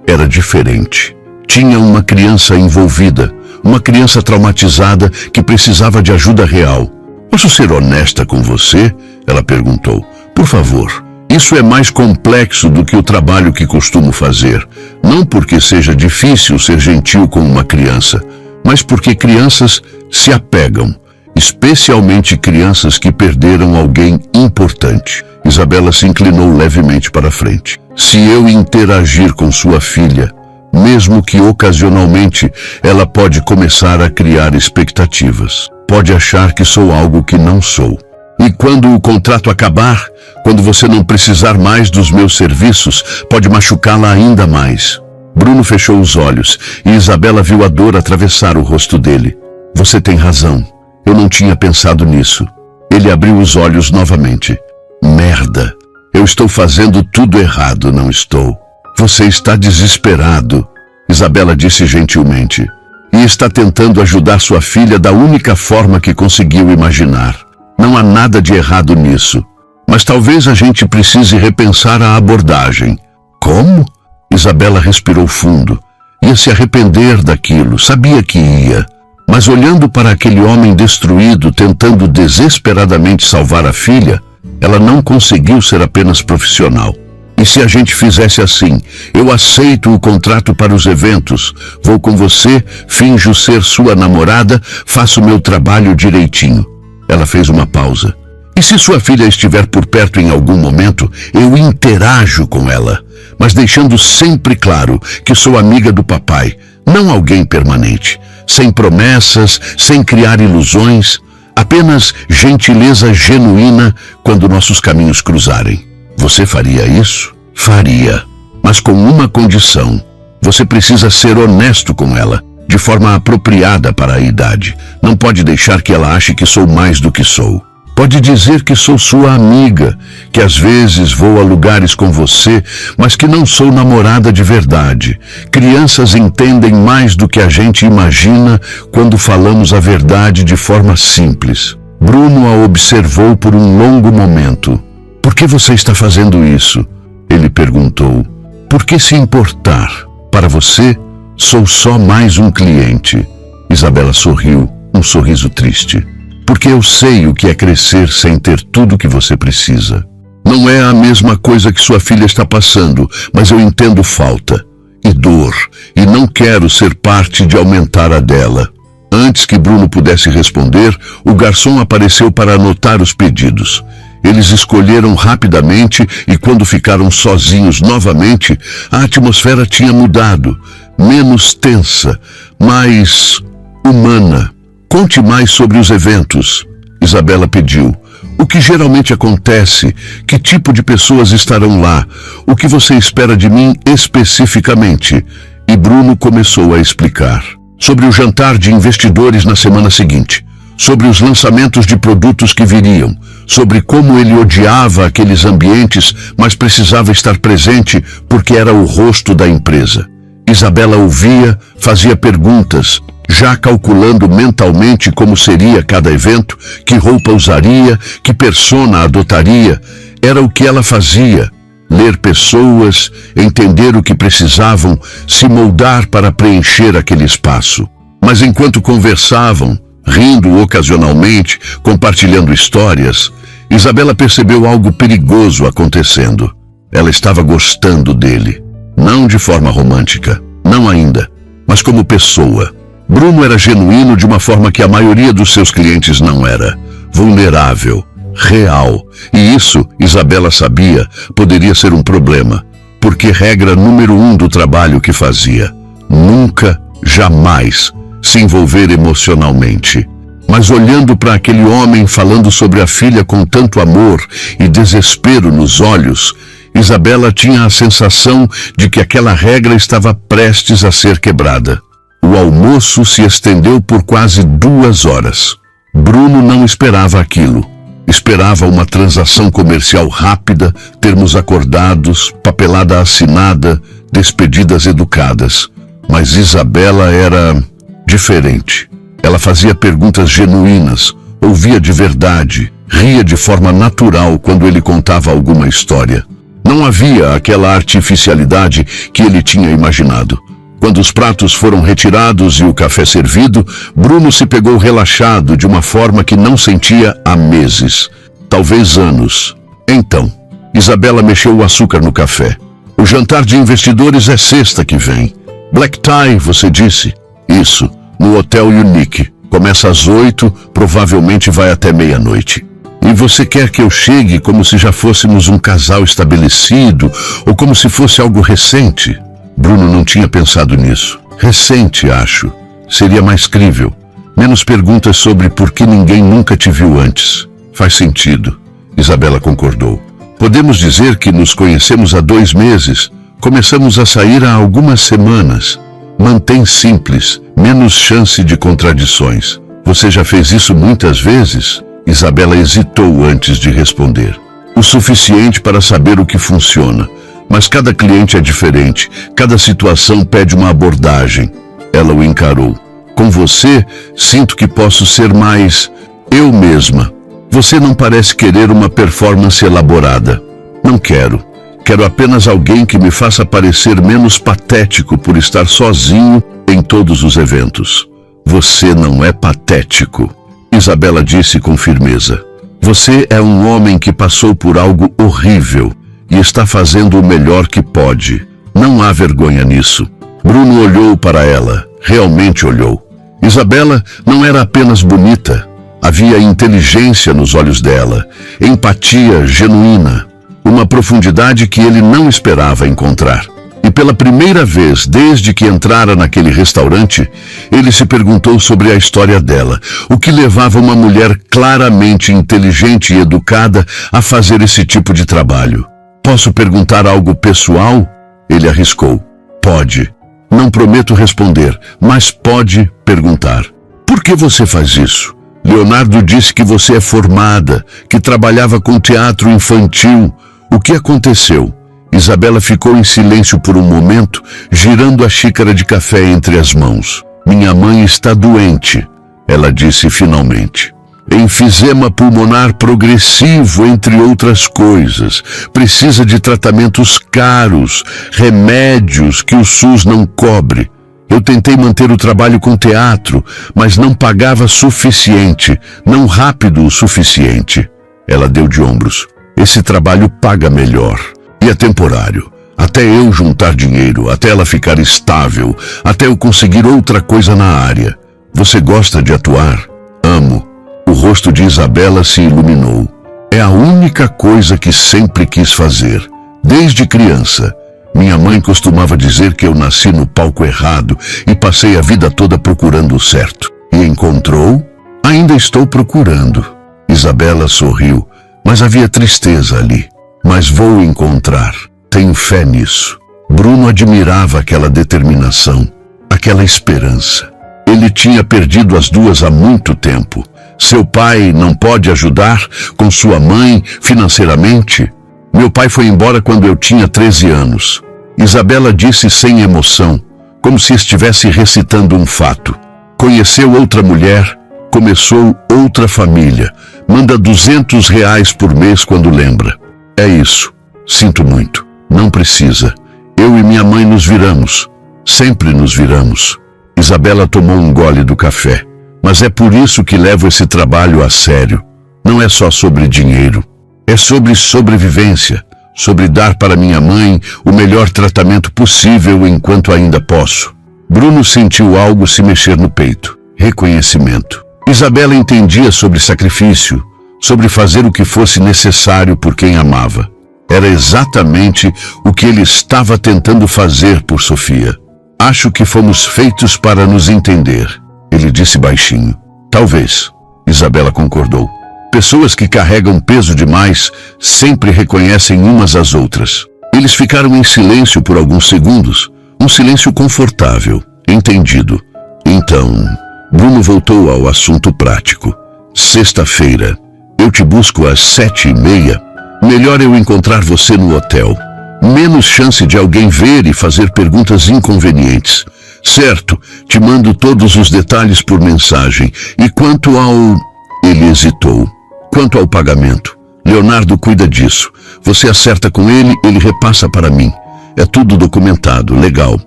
era diferente. Tinha uma criança envolvida, uma criança traumatizada que precisava de ajuda real. Posso ser honesta com você? Ela perguntou. Por favor. Isso é mais complexo do que o trabalho que costumo fazer. Não porque seja difícil ser gentil com uma criança, mas porque crianças se apegam, especialmente crianças que perderam alguém importante. Isabela se inclinou levemente para frente. Se eu interagir com sua filha, mesmo que ocasionalmente, ela pode começar a criar expectativas. Pode achar que sou algo que não sou. E quando o contrato acabar, quando você não precisar mais dos meus serviços, pode machucá-la ainda mais. Bruno fechou os olhos e Isabela viu a dor atravessar o rosto dele. Você tem razão. Eu não tinha pensado nisso. Ele abriu os olhos novamente. Merda. Eu estou fazendo tudo errado, não estou? Você está desesperado, Isabela disse gentilmente, e está tentando ajudar sua filha da única forma que conseguiu imaginar. Não há nada de errado nisso, mas talvez a gente precise repensar a abordagem. Como? Isabela respirou fundo. Ia se arrepender daquilo, sabia que ia. Mas olhando para aquele homem destruído, tentando desesperadamente salvar a filha, ela não conseguiu ser apenas profissional. E se a gente fizesse assim? Eu aceito o contrato para os eventos, vou com você, finjo ser sua namorada, faço meu trabalho direitinho. Ela fez uma pausa. E se sua filha estiver por perto em algum momento, eu interajo com ela, mas deixando sempre claro que sou amiga do papai, não alguém permanente, sem promessas, sem criar ilusões, apenas gentileza genuína quando nossos caminhos cruzarem. Você faria isso? Faria, mas com uma condição. Você precisa ser honesto com ela, de forma apropriada para a idade. Não pode deixar que ela ache que sou mais do que sou. Pode dizer que sou sua amiga, que às vezes vou a lugares com você, mas que não sou namorada de verdade. Crianças entendem mais do que a gente imagina quando falamos a verdade de forma simples. Bruno a observou por um longo momento. Por que você está fazendo isso? Ele perguntou. Por que se importar? Para você, sou só mais um cliente. Isabela sorriu, um sorriso triste. Porque eu sei o que é crescer sem ter tudo o que você precisa. Não é a mesma coisa que sua filha está passando, mas eu entendo falta e dor, e não quero ser parte de aumentar a dela. Antes que Bruno pudesse responder, o garçom apareceu para anotar os pedidos. Eles escolheram rapidamente e quando ficaram sozinhos novamente, a atmosfera tinha mudado, menos tensa, mais humana. Conte mais sobre os eventos, Isabela pediu. O que geralmente acontece? Que tipo de pessoas estarão lá? O que você espera de mim especificamente? E Bruno começou a explicar. Sobre o jantar de investidores na semana seguinte. Sobre os lançamentos de produtos que viriam. Sobre como ele odiava aqueles ambientes, mas precisava estar presente porque era o rosto da empresa. Isabela ouvia, fazia perguntas, já calculando mentalmente como seria cada evento, que roupa usaria, que persona adotaria. Era o que ela fazia, ler pessoas, entender o que precisavam, se moldar para preencher aquele espaço. Mas enquanto conversavam, rindo ocasionalmente, compartilhando histórias, Isabela percebeu algo perigoso acontecendo. Ela estava gostando dele, não de forma romântica, não ainda, mas como pessoa. Bruno era genuíno de uma forma que a maioria dos seus clientes não era. Vulnerável, real. E isso, Isabela sabia, poderia ser um problema. Porque regra número 1 do trabalho que fazia. Nunca, jamais, se envolver emocionalmente. Mas olhando para aquele homem falando sobre a filha com tanto amor e desespero nos olhos, Isabela tinha a sensação de que aquela regra estava prestes a ser quebrada. O almoço se estendeu por quase 2 horas. Bruno não esperava aquilo. Esperava uma transação comercial rápida, termos acordados, papelada assinada, despedidas educadas. Mas Isabela era diferente. Ela fazia perguntas genuínas, ouvia de verdade, ria de forma natural quando ele contava alguma história. Não havia aquela artificialidade que ele tinha imaginado. Quando os pratos foram retirados e o café servido, Bruno se pegou relaxado de uma forma que não sentia há meses, talvez anos. Então, Isabela mexeu o açúcar no café. O jantar de investidores é sexta que vem. Black tie, você disse? Isso, no Hotel Unique. Começa às 8, provavelmente vai até meia-noite. E você quer que eu chegue como se já fôssemos um casal estabelecido ou como se fosse algo recente? Bruno não tinha pensado nisso. Recente, acho. Seria mais crível. Menos perguntas sobre por que ninguém nunca te viu antes. Faz sentido. Isabela concordou. Podemos dizer que nos conhecemos há 2 meses. Começamos a sair há algumas semanas. Mantém simples, menos chance de contradições. Você já fez isso muitas vezes? Isabela hesitou antes de responder. O suficiente para saber o que funciona. Mas cada cliente é diferente, cada situação pede uma abordagem. Ela o encarou. Com você, sinto que posso ser mais eu mesma. Você não parece querer uma performance elaborada. Não quero. Quero apenas alguém que me faça parecer menos patético por estar sozinho em todos os eventos. Você não é patético. Isabela disse com firmeza. Você é um homem que passou por algo horrível e está fazendo o melhor que pode. Não há vergonha nisso. Bruno olhou para ela, realmente olhou. Isabela não era apenas bonita. Havia inteligência nos olhos dela, empatia genuína, uma profundidade que ele não esperava encontrar. E pela primeira vez desde que entrara naquele restaurante, ele se perguntou sobre a história dela, o que levava uma mulher claramente inteligente e educada a fazer esse tipo de trabalho. Posso perguntar algo pessoal? Ele arriscou. Pode. Não prometo responder, mas pode perguntar. Por que você faz isso? Leonardo disse que você é formada, que trabalhava com teatro infantil. O que aconteceu? Isabela ficou em silêncio por um momento, girando a xícara de café entre as mãos. Minha mãe está doente, ela disse finalmente. Enfisema pulmonar progressivo, entre outras coisas. Precisa de tratamentos caros, remédios que o SUS não cobre. Eu tentei manter o trabalho com teatro, mas não pagava suficiente, não rápido o suficiente. Ela deu de ombros. Esse trabalho paga melhor. E é temporário. Até eu juntar dinheiro, até ela ficar estável, até eu conseguir outra coisa na área. Você gosta de atuar? Amo. O rosto de Isabela se iluminou. É a única coisa que sempre quis fazer. Desde criança. Minha mãe costumava dizer que eu nasci no palco errado e passei a vida toda procurando o certo. E encontrou? Ainda estou procurando. Isabela sorriu, mas havia tristeza ali. Mas vou encontrar. Tenho fé nisso. Bruno admirava aquela determinação, aquela esperança. Ele tinha perdido as duas há muito tempo. Seu pai não pode ajudar com sua mãe financeiramente? Meu pai foi embora quando eu tinha 13 anos. Isabela disse sem emoção, como se estivesse recitando um fato. Conheceu outra mulher, começou outra família. Manda R$200 por mês quando lembra. É isso. Sinto muito. Não precisa. Eu e minha mãe nos viramos. Sempre nos viramos. Isabela tomou um gole do café. Mas é por isso que levo esse trabalho a sério. Não é só sobre dinheiro. É sobre sobrevivência. Sobre dar para minha mãe o melhor tratamento possível enquanto ainda posso. Bruno sentiu algo se mexer no peito. Reconhecimento. Isabela entendia sobre sacrifício, sobre fazer o que fosse necessário por quem amava. Era exatamente o que ele estava tentando fazer por Sofia. Acho que fomos feitos para nos entender, ele disse baixinho. Talvez, Isabela concordou. Pessoas que carregam peso demais sempre reconhecem umas às outras. Eles ficaram em silêncio por alguns segundos, um silêncio confortável, entendido. Então, Bruno voltou ao assunto prático. Sexta-feira, eu te busco às 7h30. Melhor eu encontrar você no hotel. Menos chance de alguém ver e fazer perguntas inconvenientes. Certo, te mando todos os detalhes por mensagem. E quanto ao... Ele hesitou. Quanto ao pagamento? Leonardo cuida disso. Você acerta com ele, ele repassa para mim. É tudo documentado, legal.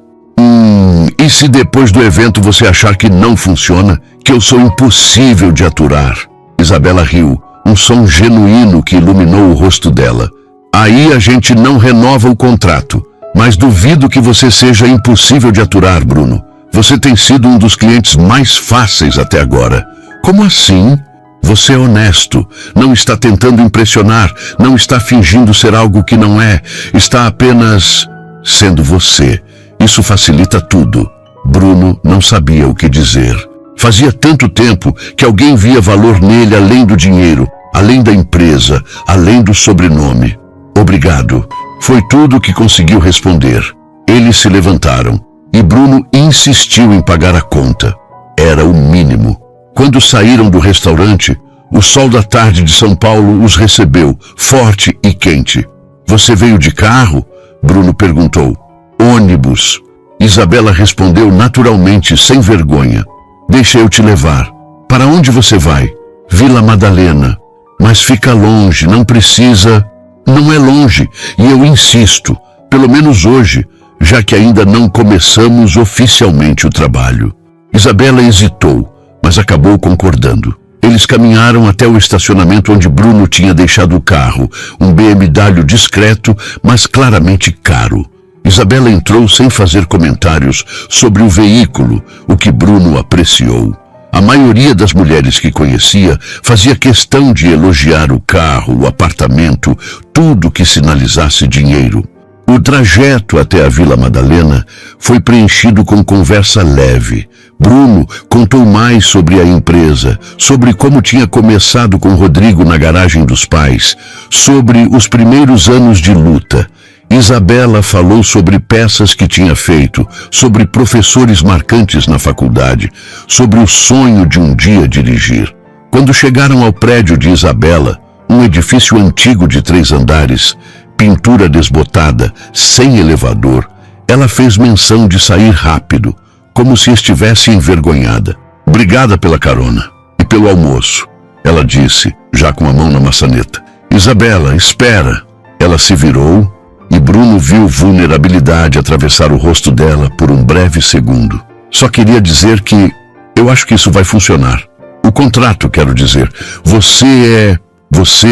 E se depois do evento você achar que não funciona, que eu sou impossível de aturar? Isabela riu, um som genuíno que iluminou o rosto dela. Aí a gente não renova o contrato. Mas duvido que você seja impossível de aturar, Bruno. Você tem sido um dos clientes mais fáceis até agora. Como assim? Você é honesto, não está tentando impressionar, não está fingindo ser algo que não é, está apenas sendo você. Isso facilita tudo. Bruno não sabia o que dizer. Fazia tanto tempo que alguém via valor nele além do dinheiro, além da empresa, além do sobrenome. Obrigado. Foi tudo o que conseguiu responder. Eles se levantaram e Bruno insistiu em pagar a conta. Era o mínimo. Quando saíram do restaurante, o sol da tarde de São Paulo os recebeu, forte e quente. Você veio de carro? Bruno perguntou. Ônibus. Isabela respondeu naturalmente, sem vergonha. Deixa eu te levar. Para onde você vai? Vila Madalena. Mas fica longe, não precisa... Não é longe, e eu insisto, pelo menos hoje, já que ainda não começamos oficialmente o trabalho. Isabela hesitou, mas acabou concordando. Eles caminharam até o estacionamento onde Bruno tinha deixado o carro, um BMW discreto, mas claramente caro. Isabela entrou sem fazer comentários sobre o veículo, o que Bruno apreciou. A maioria das mulheres que conhecia fazia questão de elogiar o carro, o apartamento, tudo que sinalizasse dinheiro. O trajeto até a Vila Madalena foi preenchido com conversa leve. Bruno contou mais sobre a empresa, sobre como tinha começado com Rodrigo na garagem dos pais, sobre os primeiros anos de luta. Isabela falou sobre peças que tinha feito, sobre professores marcantes na faculdade, sobre o sonho de um dia dirigir. Quando chegaram ao prédio de Isabela, um edifício antigo de 3 andares, pintura desbotada, sem elevador, ela fez menção de sair rápido, como se estivesse envergonhada. Obrigada pela carona e pelo almoço, ela disse, já com a mão na maçaneta. Isabela, espera. Ela se virou e Bruno viu vulnerabilidade atravessar o rosto dela por um breve segundo. Só queria dizer que eu acho que isso vai funcionar. O contrato, quero dizer. Você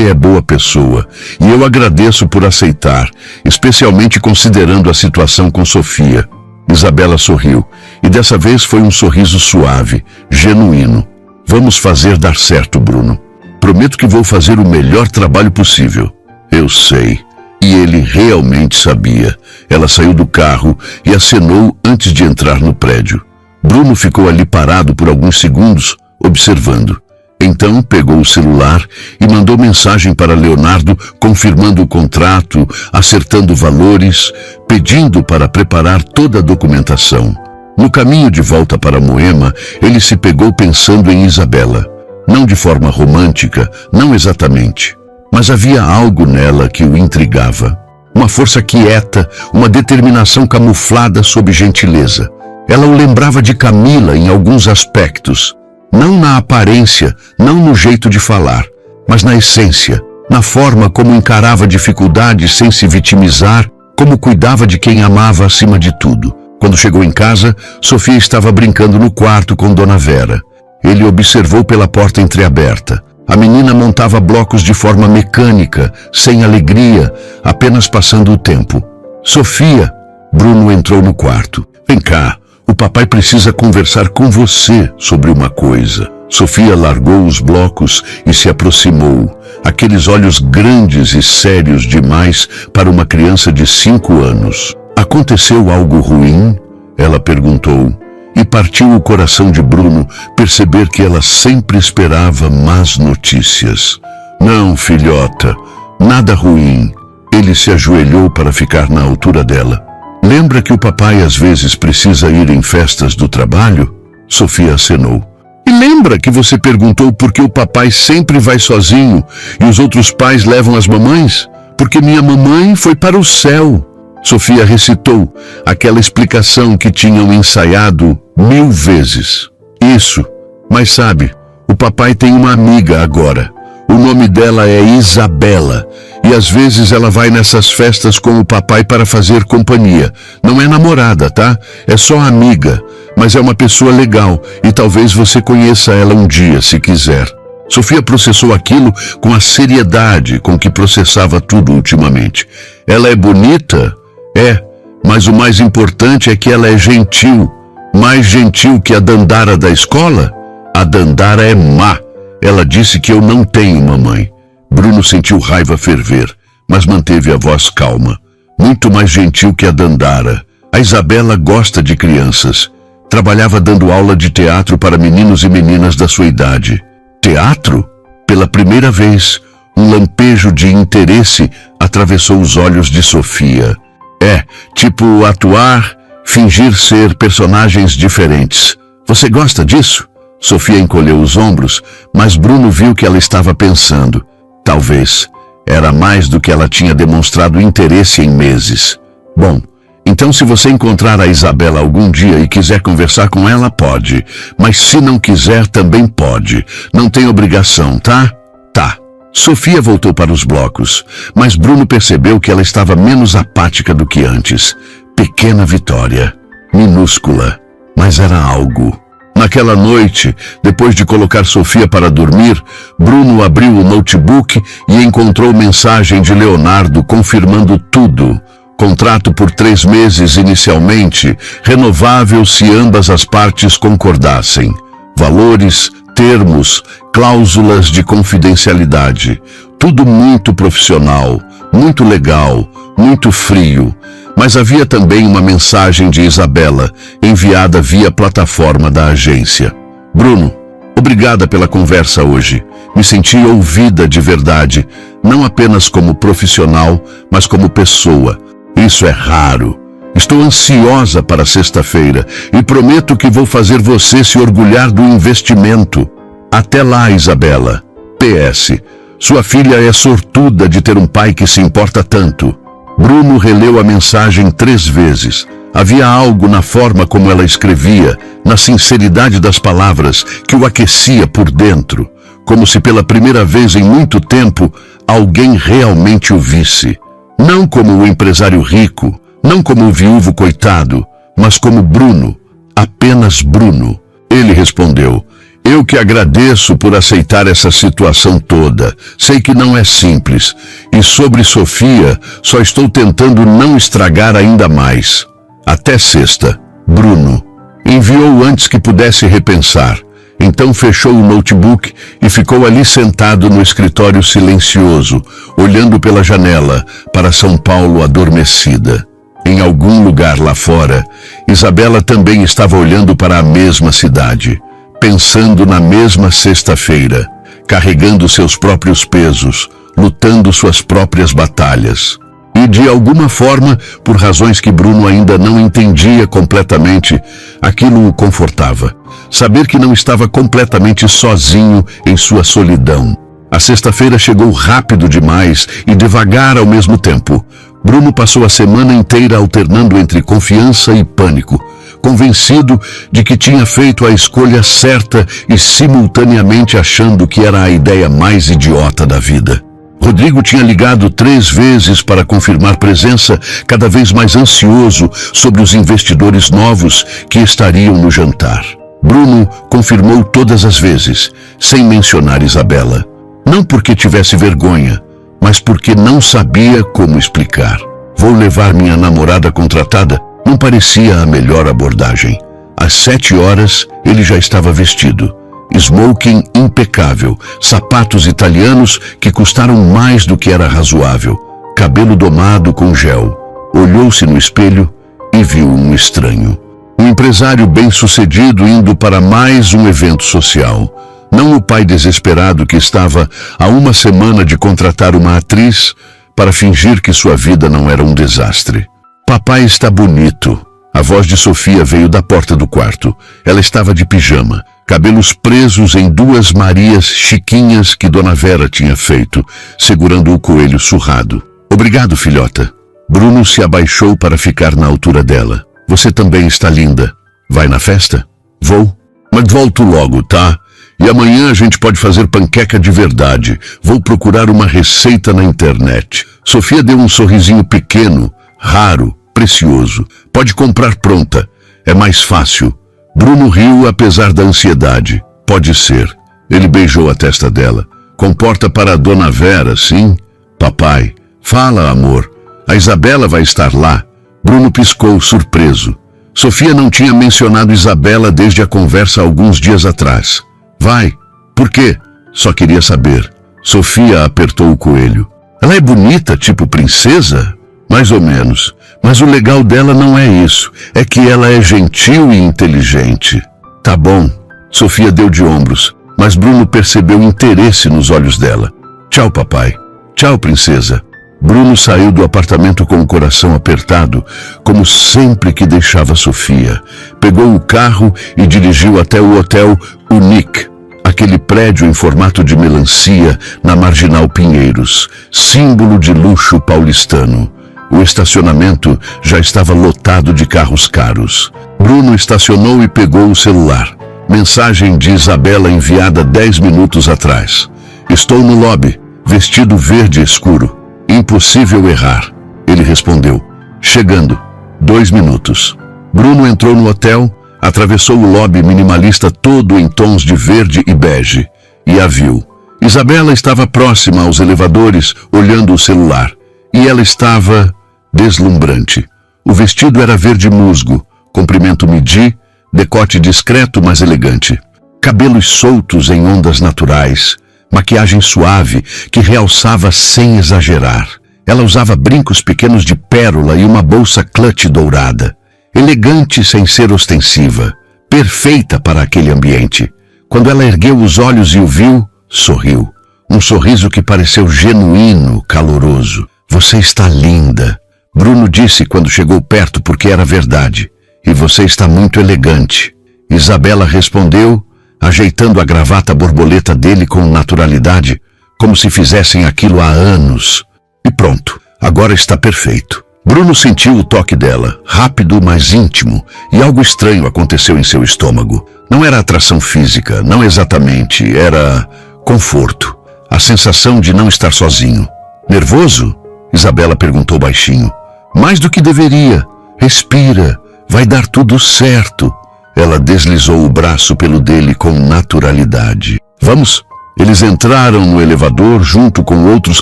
é boa pessoa e eu agradeço por aceitar, especialmente considerando a situação com Sofia. Isabela sorriu e dessa vez foi um sorriso suave, genuíno. Vamos fazer dar certo, Bruno. Prometo que vou fazer o melhor trabalho possível. Eu sei. E ele realmente sabia. Ela saiu do carro e acenou antes de entrar no prédio. Bruno ficou ali parado por alguns segundos, observando. Então pegou o celular e mandou mensagem para Leonardo, confirmando o contrato, acertando valores, pedindo para preparar toda a documentação. No caminho de volta para Moema, ele se pegou pensando em Isabela. Não de forma romântica, não exatamente. Mas havia algo nela que o intrigava. Uma força quieta, uma determinação camuflada sob gentileza. Ela o lembrava de Camila em alguns aspectos. Não na aparência, não no jeito de falar, mas na essência, na forma como encarava dificuldades sem se vitimizar, como cuidava de quem amava acima de tudo. Quando chegou em casa, Sofia estava brincando no quarto com Dona Vera. Ele observou pela porta entreaberta. A menina montava blocos de forma mecânica, sem alegria, apenas passando o tempo. Sofia, Bruno entrou no quarto. Vem cá, o papai precisa conversar com você sobre uma coisa. Sofia largou os blocos e se aproximou. Aqueles olhos grandes e sérios demais para uma criança de 5 anos. Aconteceu algo ruim? Ela perguntou. E partiu o coração de Bruno perceber que ela sempre esperava más notícias. Não, filhota, nada ruim. Ele se ajoelhou para ficar na altura dela. Lembra que o papai às vezes precisa ir em festas do trabalho? Sofia acenou. E lembra que você perguntou por que o papai sempre vai sozinho e os outros pais levam as mamães? Porque minha mamãe foi para o céu. Sofia recitou aquela explicação que tinham ensaiado 1000 vezes. Isso, mas sabe, o papai tem uma amiga agora. O nome dela é Isabela e às vezes ela vai nessas festas com o papai para fazer companhia. Não é namorada, tá? É só amiga, mas é uma pessoa legal e talvez você conheça ela um dia, se quiser. Sofia processou aquilo com a seriedade com que processava tudo ultimamente. Ela é bonita? É, mas o mais importante é que ela é gentil. Mais gentil que a Dandara da escola? A Dandara é má. Ela disse que eu não tenho mamãe. Bruno sentiu raiva ferver, mas manteve a voz calma. Muito mais gentil que a Dandara. A Isabela gosta de crianças. Trabalhava dando aula de teatro para meninos e meninas da sua idade. Teatro? Pela primeira vez, um lampejo de interesse atravessou os olhos de Sofia. É, tipo atuar, fingir ser personagens diferentes. Você gosta disso? Sofia encolheu os ombros, mas Bruno viu que ela estava pensando. Talvez. Era mais do que ela tinha demonstrado interesse em meses. Bom, então se você encontrar a Isabela algum dia e quiser conversar com ela, pode. Mas se não quiser, também pode. Não tem obrigação, tá? Tá. Sofia voltou para os blocos, mas Bruno percebeu que ela estava menos apática do que antes. Pequena vitória. Minúscula. Mas era algo. Naquela noite, depois de colocar Sofia para dormir, Bruno abriu o notebook e encontrou mensagem de Leonardo confirmando tudo. Contrato por 3 meses inicialmente, renovável se ambas as partes concordassem. Valores, termos, cláusulas de confidencialidade. Tudo muito profissional, muito legal, muito frio. Mas havia também uma mensagem de Isabela, enviada via plataforma da agência. Bruno, obrigada pela conversa hoje. Me senti ouvida de verdade, não apenas como profissional, mas como pessoa. Isso é raro. Estou ansiosa para sexta-feira e prometo que vou fazer você se orgulhar do investimento. Até lá, Isabela. PS. Sua filha é sortuda de ter um pai que se importa tanto. Bruno releu a mensagem 3 vezes. Havia algo na forma como ela escrevia, na sinceridade das palavras, que o aquecia por dentro, como se pela primeira vez em muito tempo alguém realmente o visse. Não como o empresário rico, não como o viúvo coitado, mas como Bruno, apenas Bruno. Ele respondeu: eu que agradeço por aceitar essa situação toda. Sei que não é simples. E sobre Sofia, só estou tentando não estragar ainda mais. Até sexta. Bruno. Enviou antes que pudesse repensar. Então fechou o notebook e ficou ali sentado no escritório silencioso, olhando pela janela para São Paulo adormecida. Em algum lugar lá fora, Isabela também estava olhando para a mesma cidade. Pensando na mesma sexta-feira, carregando seus próprios pesos, lutando suas próprias batalhas. E de alguma forma, por razões que Bruno ainda não entendia completamente, aquilo o confortava. Saber que não estava completamente sozinho em sua solidão. A sexta-feira chegou rápido demais e devagar ao mesmo tempo. Bruno passou a semana inteira alternando entre confiança e pânico, convencido de que tinha feito a escolha certa e simultaneamente achando que era a ideia mais idiota da vida. Rodrigo tinha ligado 3 vezes para confirmar presença, cada vez mais ansioso sobre os investidores novos que estariam no jantar. Bruno confirmou todas as vezes, sem mencionar Isabela. Não porque tivesse vergonha, mas porque não sabia como explicar. Vou levar minha namorada contratada. Não parecia a melhor abordagem. Às 7 horas, ele já estava vestido. Smoking impecável, sapatos italianos que custaram mais do que era razoável, cabelo domado com gel. Olhou-se no espelho e viu um estranho. Um empresário bem-sucedido indo para mais um evento social. Não o pai desesperado que estava há 1 semana de contratar uma atriz para fingir que sua vida não era um desastre. Papai está bonito. A voz de Sofia veio da porta do quarto. Ela estava de pijama, cabelos presos em 2 Marias chiquinhas que Dona Vera tinha feito, segurando o coelho surrado. Obrigado, filhota. Bruno se abaixou para ficar na altura dela. Você também está linda. Vai na festa? Vou. Mas volto logo, tá? E amanhã a gente pode fazer panqueca de verdade. Vou procurar uma receita na internet. Sofia deu um sorrisinho pequeno, raro, precioso. Pode comprar pronta. É mais fácil. Bruno riu apesar da ansiedade. Pode ser. Ele beijou a testa dela. Comporta para a Dona Vera, sim? Papai. Fala, amor. A Isabela vai estar lá. Bruno piscou, surpreso. Sofia não tinha mencionado Isabela desde a conversa alguns dias atrás. Vai. Por quê? Só queria saber. Sofia apertou o coelho. Ela é bonita, tipo princesa? Mais ou menos. Mas o legal dela não é isso. É que ela é gentil e inteligente. Tá bom. Sofia deu de ombros, mas Bruno percebeu interesse nos olhos dela. Tchau, papai. Tchau, princesa. Bruno saiu do apartamento com o coração apertado, como sempre que deixava Sofia. Pegou o carro e dirigiu até o hotel Unique, aquele prédio em formato de melancia na Marginal Pinheiros, símbolo de luxo paulistano. O estacionamento já estava lotado de carros caros. Bruno estacionou e pegou o celular. Mensagem de Isabela enviada 10 minutos atrás. Estou no lobby, vestido verde escuro. Impossível errar. Ele respondeu. Chegando. 2 minutos. Bruno entrou no hotel, Atravessou o lobby minimalista todo em tons de verde e bege e a viu. Isabela estava próxima aos elevadores, olhando o celular. E ela estava deslumbrante. O vestido era verde musgo, comprimento midi, decote discreto, mas elegante. Cabelos soltos em ondas naturais, maquiagem suave que realçava sem exagerar. Ela usava brincos pequenos de pérola e uma bolsa clutch dourada. Elegante sem ser ostensiva, perfeita para aquele ambiente. Quando ela ergueu os olhos e o viu, sorriu. Um sorriso que pareceu genuíno, caloroso. Você está linda, Bruno disse quando chegou perto, porque era verdade. E você está muito elegante. Isabela respondeu, ajeitando a gravata borboleta dele com naturalidade, como se fizessem aquilo há anos. E pronto, agora está perfeito. Bruno sentiu o toque dela, rápido, mas íntimo, e algo estranho aconteceu em seu estômago. Não era atração física, não exatamente, era conforto. A sensação de não estar sozinho. Nervoso? Isabela perguntou baixinho. Mais do que deveria. Respira, vai dar tudo certo. Ela deslizou o braço pelo dele com naturalidade. Vamos? Eles entraram no elevador junto com outros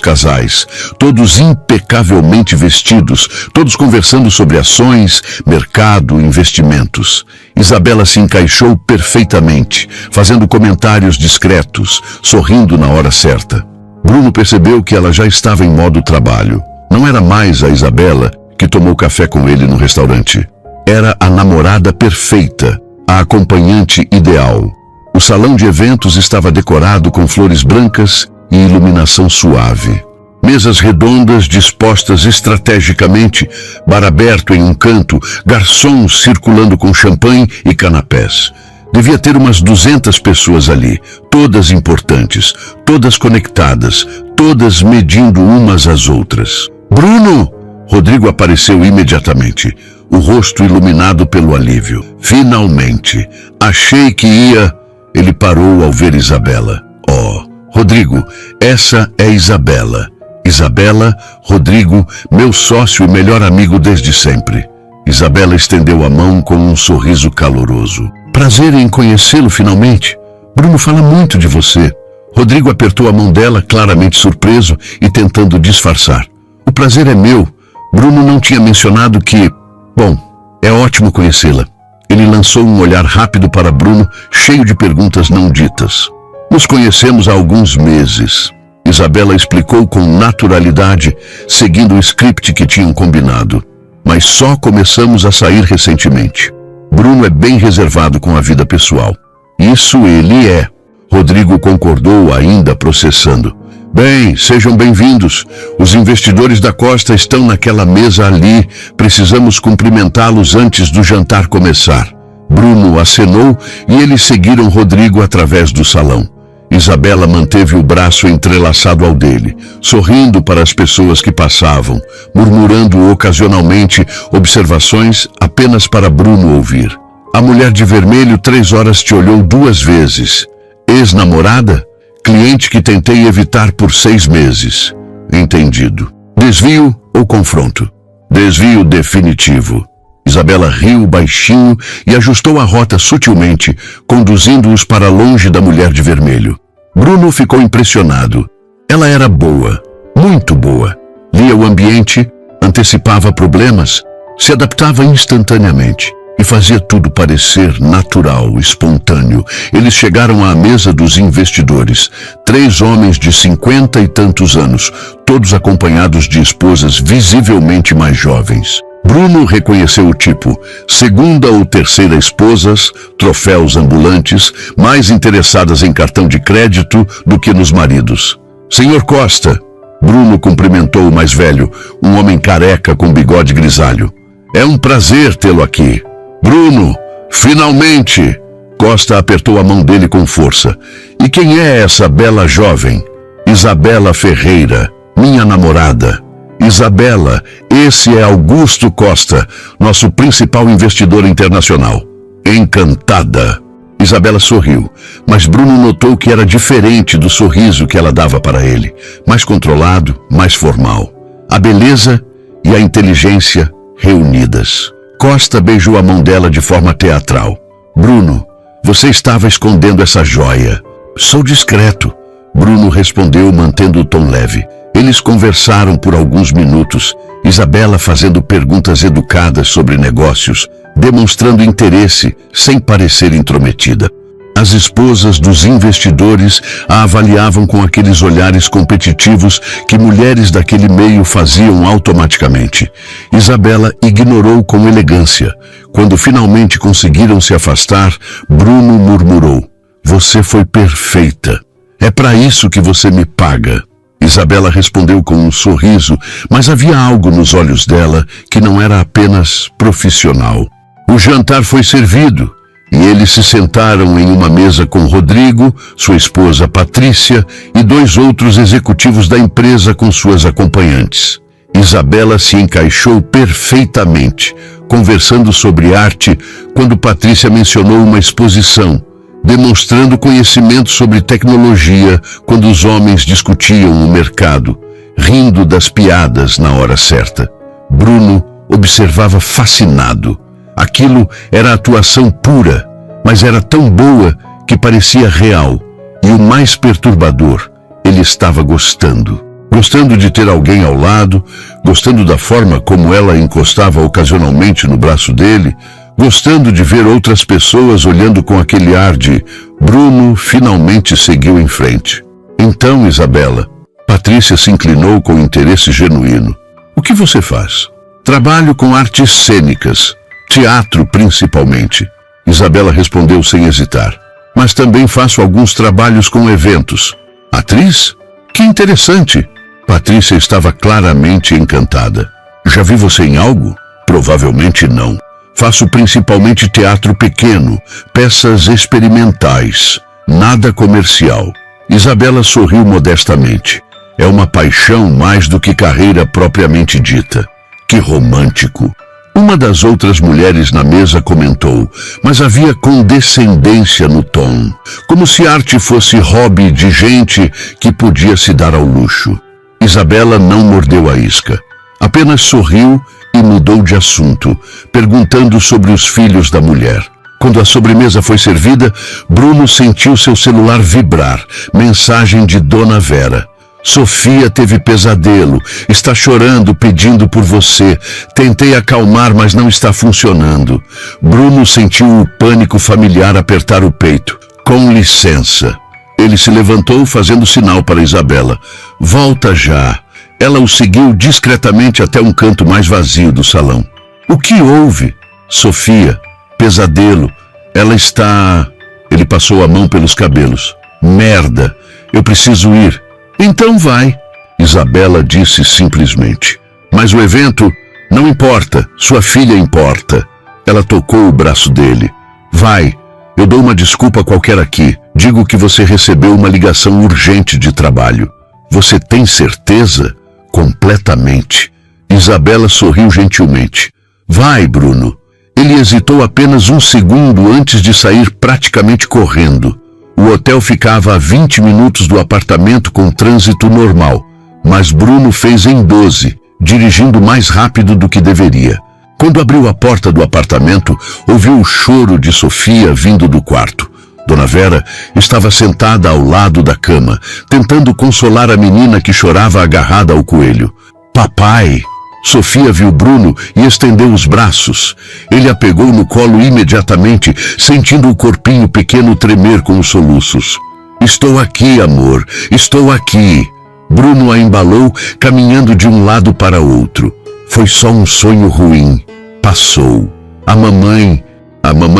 casais, todos impecavelmente vestidos, todos conversando sobre ações, mercado, investimentos. Isabela se encaixou perfeitamente, fazendo comentários discretos, sorrindo na hora certa. Bruno percebeu que ela já estava em modo trabalho. Não era mais a Isabela que tomou café com ele no restaurante. Era a namorada perfeita, a acompanhante ideal. O salão de eventos estava decorado com flores brancas e iluminação suave. Mesas redondas dispostas estrategicamente, bar aberto em um canto, garçons circulando com champanhe e canapés. Devia ter umas 200 pessoas ali, todas importantes, todas conectadas, todas medindo umas às outras. Bruno! Rodrigo apareceu imediatamente, o rosto iluminado pelo alívio. Finalmente! Achei que ia... Ele parou ao ver Isabela. Oh, Rodrigo, essa é Isabela. Isabela, Rodrigo, meu sócio e melhor amigo desde sempre. Isabela estendeu a mão com um sorriso caloroso. Prazer em conhecê-lo finalmente. Bruno fala muito de você. Rodrigo apertou a mão dela, claramente surpreso e tentando disfarçar. O prazer é meu. Bruno não tinha mencionado que... Bom, é ótimo conhecê-la. Ele lançou um olhar rápido para Bruno, cheio de perguntas não ditas. Nos conhecemos há alguns meses. Isabela explicou com naturalidade, seguindo o script que tinham combinado. Mas só começamos a sair recentemente. Bruno é bem reservado com a vida pessoal. Isso ele é. Rodrigo concordou, ainda processando. Bem, sejam bem-vindos. Os investidores da Costa estão naquela mesa ali. Precisamos cumprimentá-los antes do jantar começar. Bruno acenou e eles seguiram Rodrigo através do salão. Isabela manteve o braço entrelaçado ao dele, sorrindo para as pessoas que passavam, murmurando ocasionalmente observações apenas para Bruno ouvir. A mulher de vermelho 3 horas te olhou 2 vezes. Ex-namorada? Cliente que tentei evitar por 6 meses. Entendido. Desvio ou confronto? Desvio definitivo. Isabela riu baixinho e ajustou a rota sutilmente, conduzindo-os para longe da mulher de vermelho. Bruno ficou impressionado. Ela era boa, muito boa. Lia o ambiente, antecipava problemas, se adaptava instantaneamente e fazia tudo parecer natural, espontâneo. Eles chegaram à mesa dos investidores, 3 homens de 50 e tantos anos, todos acompanhados de esposas visivelmente mais jovens. Bruno reconheceu o tipo, 2ª ou 3ª esposas, troféus ambulantes, mais interessadas em cartão de crédito do que nos maridos. Senhor Costa, Bruno cumprimentou o mais velho, um homem careca com bigode grisalho. É um prazer tê-lo aqui. Bruno, finalmente! Costa apertou a mão dele com força. E quem é essa bela jovem? Isabela Ferreira, minha namorada. Isabela, esse é Augusto Costa, nosso principal investidor internacional. Encantada. Isabela sorriu, mas Bruno notou que era diferente do sorriso que ela dava para ele. Mais controlado, mais formal. A beleza e a inteligência reunidas. Costa beijou a mão dela de forma teatral. Bruno, você estava escondendo essa joia. Sou discreto, Bruno respondeu mantendo o tom leve. Eles conversaram por alguns minutos, Isabela fazendo perguntas educadas sobre negócios, demonstrando interesse sem parecer intrometida. As esposas dos investidores a avaliavam com aqueles olhares competitivos que mulheres daquele meio faziam automaticamente. Isabela ignorou com elegância. Quando finalmente conseguiram se afastar, Bruno murmurou: "Você foi perfeita. É para isso que você me paga." Isabela respondeu com um sorriso, mas havia algo nos olhos dela que não era apenas profissional. O jantar foi servido e eles se sentaram em uma mesa com Rodrigo, sua esposa Patrícia e 2 outros executivos da empresa com suas acompanhantes. Isabela se encaixou perfeitamente, conversando sobre arte quando Patrícia mencionou uma exposição, demonstrando conhecimento sobre tecnologia quando os homens discutiam o mercado, rindo das piadas na hora certa. Bruno observava fascinado. Aquilo era atuação pura, mas era tão boa que parecia real. E o mais perturbador, ele estava gostando. Gostando de ter alguém ao lado, gostando da forma como ela encostava ocasionalmente no braço dele, gostando de ver outras pessoas olhando com aquele ar de Bruno finalmente seguiu em frente. Então, Isabela, Patrícia se inclinou com interesse genuíno. O que você faz? Trabalho com artes cênicas, teatro principalmente. Isabela respondeu sem hesitar. Mas também faço alguns trabalhos com eventos. Atriz? Que interessante. Patrícia estava claramente encantada. Já vi você em algo? Provavelmente não. Faço principalmente teatro pequeno, peças experimentais, nada comercial. Isabela sorriu modestamente. É uma paixão mais do que carreira propriamente dita. Que romântico. Uma das outras mulheres na mesa comentou, mas havia condescendência no tom, como se arte fosse hobby de gente que podia se dar ao luxo. Isabela não mordeu a isca, apenas sorriu e mudou de assunto, perguntando sobre os filhos da mulher. Quando a sobremesa foi servida, Bruno sentiu seu celular vibrar, mensagem de Dona Vera. Sofia teve pesadelo, está chorando pedindo por você. Tentei acalmar, mas não está funcionando. Bruno sentiu o pânico familiar apertar o peito. Com licença. Ele se levantou fazendo sinal para Isabela. Volta já. Ela o seguiu discretamente até um canto mais vazio do salão. O que houve? Sofia. Pesadelo. Ela está... Ele passou a mão pelos cabelos. Merda. Eu preciso ir. Então vai, Isabela disse simplesmente. Mas o evento não importa, sua filha importa. Ela tocou o braço dele. Vai, eu dou uma desculpa qualquer aqui. Digo que você recebeu uma ligação urgente de trabalho. Você tem certeza? Completamente. Isabela sorriu gentilmente. Vai, Bruno. Ele hesitou apenas um segundo antes de sair praticamente correndo. O hotel ficava a 20 minutos do apartamento com trânsito normal, mas Bruno fez em 12, dirigindo mais rápido do que deveria. Quando abriu a porta do apartamento, ouviu o choro de Sofia vindo do quarto. Dona Vera estava sentada ao lado da cama, tentando consolar a menina que chorava agarrada ao coelho. Papai! Sofia viu Bruno e estendeu os braços. Ele a pegou no colo imediatamente, sentindo o corpinho pequeno tremer com os soluços. Estou aqui, amor, estou aqui. Bruno a embalou, caminhando de um lado para outro. Foi só um sonho ruim. Passou. A mamãe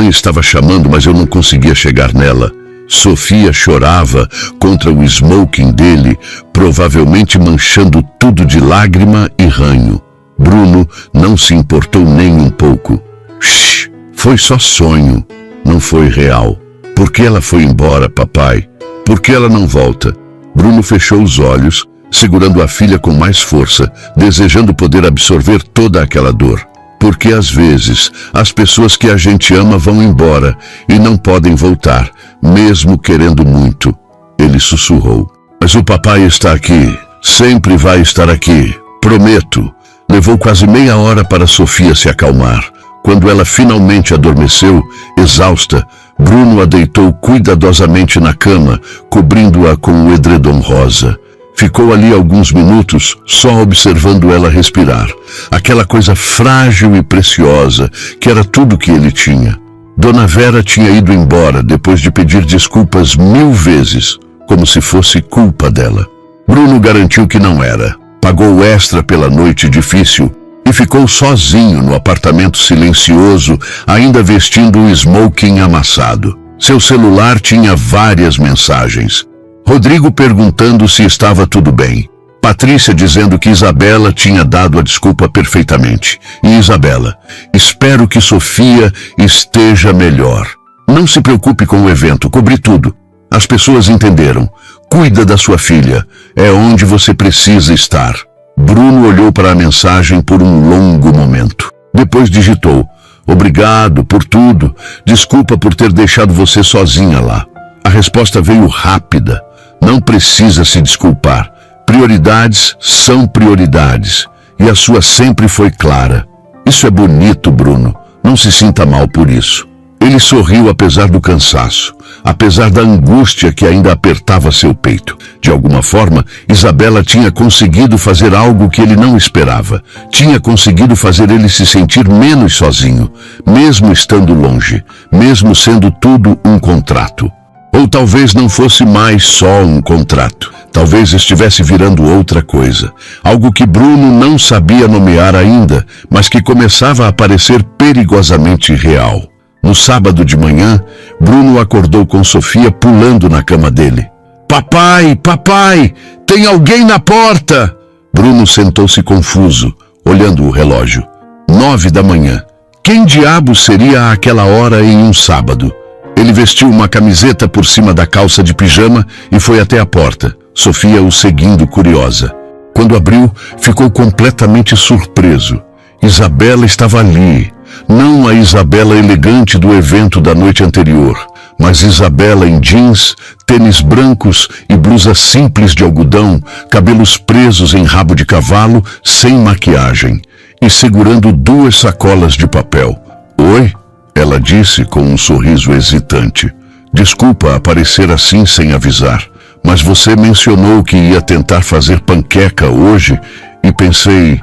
estava chamando, mas eu não conseguia chegar nela. Sofia chorava contra o smoking dele, provavelmente manchando tudo de lágrima e ranho. Bruno não se importou nem um pouco. Shhh, foi só sonho, não foi real. Por que ela foi embora, papai? Por que ela não volta? Bruno fechou os olhos, segurando a filha com mais força, desejando poder absorver toda aquela dor. Porque às vezes as pessoas que a gente ama vão embora e não podem voltar, mesmo querendo muito. Ele sussurrou. Mas o papai está aqui, sempre vai estar aqui, prometo. Levou quase meia hora para Sofia se acalmar. Quando ela finalmente adormeceu, exausta, Bruno a deitou cuidadosamente na cama, cobrindo-a com o edredom rosa. Ficou ali alguns minutos, só observando ela respirar, aquela coisa frágil e preciosa, que era tudo que ele tinha. Dona Vera tinha ido embora depois de pedir desculpas 1000 vezes, como se fosse culpa dela. Bruno garantiu que não era, pagou extra pela noite difícil e ficou sozinho no apartamento silencioso, ainda vestindo um smoking amassado. Seu celular tinha várias mensagens. Rodrigo perguntando se estava tudo bem. Patrícia dizendo que Isabela tinha dado a desculpa perfeitamente. E Isabela: espero que Sofia esteja melhor. Não se preocupe com o evento, cobri tudo. As pessoas entenderam. Cuida da sua filha. É onde você precisa estar. Bruno olhou para a mensagem por um longo momento. Depois digitou: obrigado por tudo. Desculpa por ter deixado você sozinha lá. A resposta veio rápida. Não precisa se desculpar. Prioridades são prioridades. E a sua sempre foi clara. Isso é bonito, Bruno. Não se sinta mal por isso. Ele sorriu apesar do cansaço, apesar da angústia que ainda apertava seu peito. De alguma forma, Isabela tinha conseguido fazer algo que ele não esperava. Tinha conseguido fazer ele se sentir menos sozinho, mesmo estando longe, mesmo sendo tudo um contrato. Ou talvez não fosse mais só um contrato. Talvez estivesse virando outra coisa. Algo que Bruno não sabia nomear ainda, mas que começava a parecer perigosamente real. No sábado de manhã, Bruno acordou com Sofia pulando na cama dele. Papai, papai, tem alguém na porta! Bruno sentou-se confuso, olhando o relógio. 9 da manhã. Quem diabos seria àquela hora em um sábado? Ele vestiu uma camiseta por cima da calça de pijama e foi até a porta, Sofia o seguindo curiosa. Quando abriu, ficou completamente surpreso. Isabela estava ali. Não a Isabela elegante do evento da noite anterior, mas Isabela em jeans, tênis brancos e blusa simples de algodão, cabelos presos em rabo de cavalo, sem maquiagem, e segurando 2 sacolas de papel. Oi? Ela disse com um sorriso hesitante. Desculpa aparecer assim sem avisar, mas você mencionou que ia tentar fazer panqueca hoje e pensei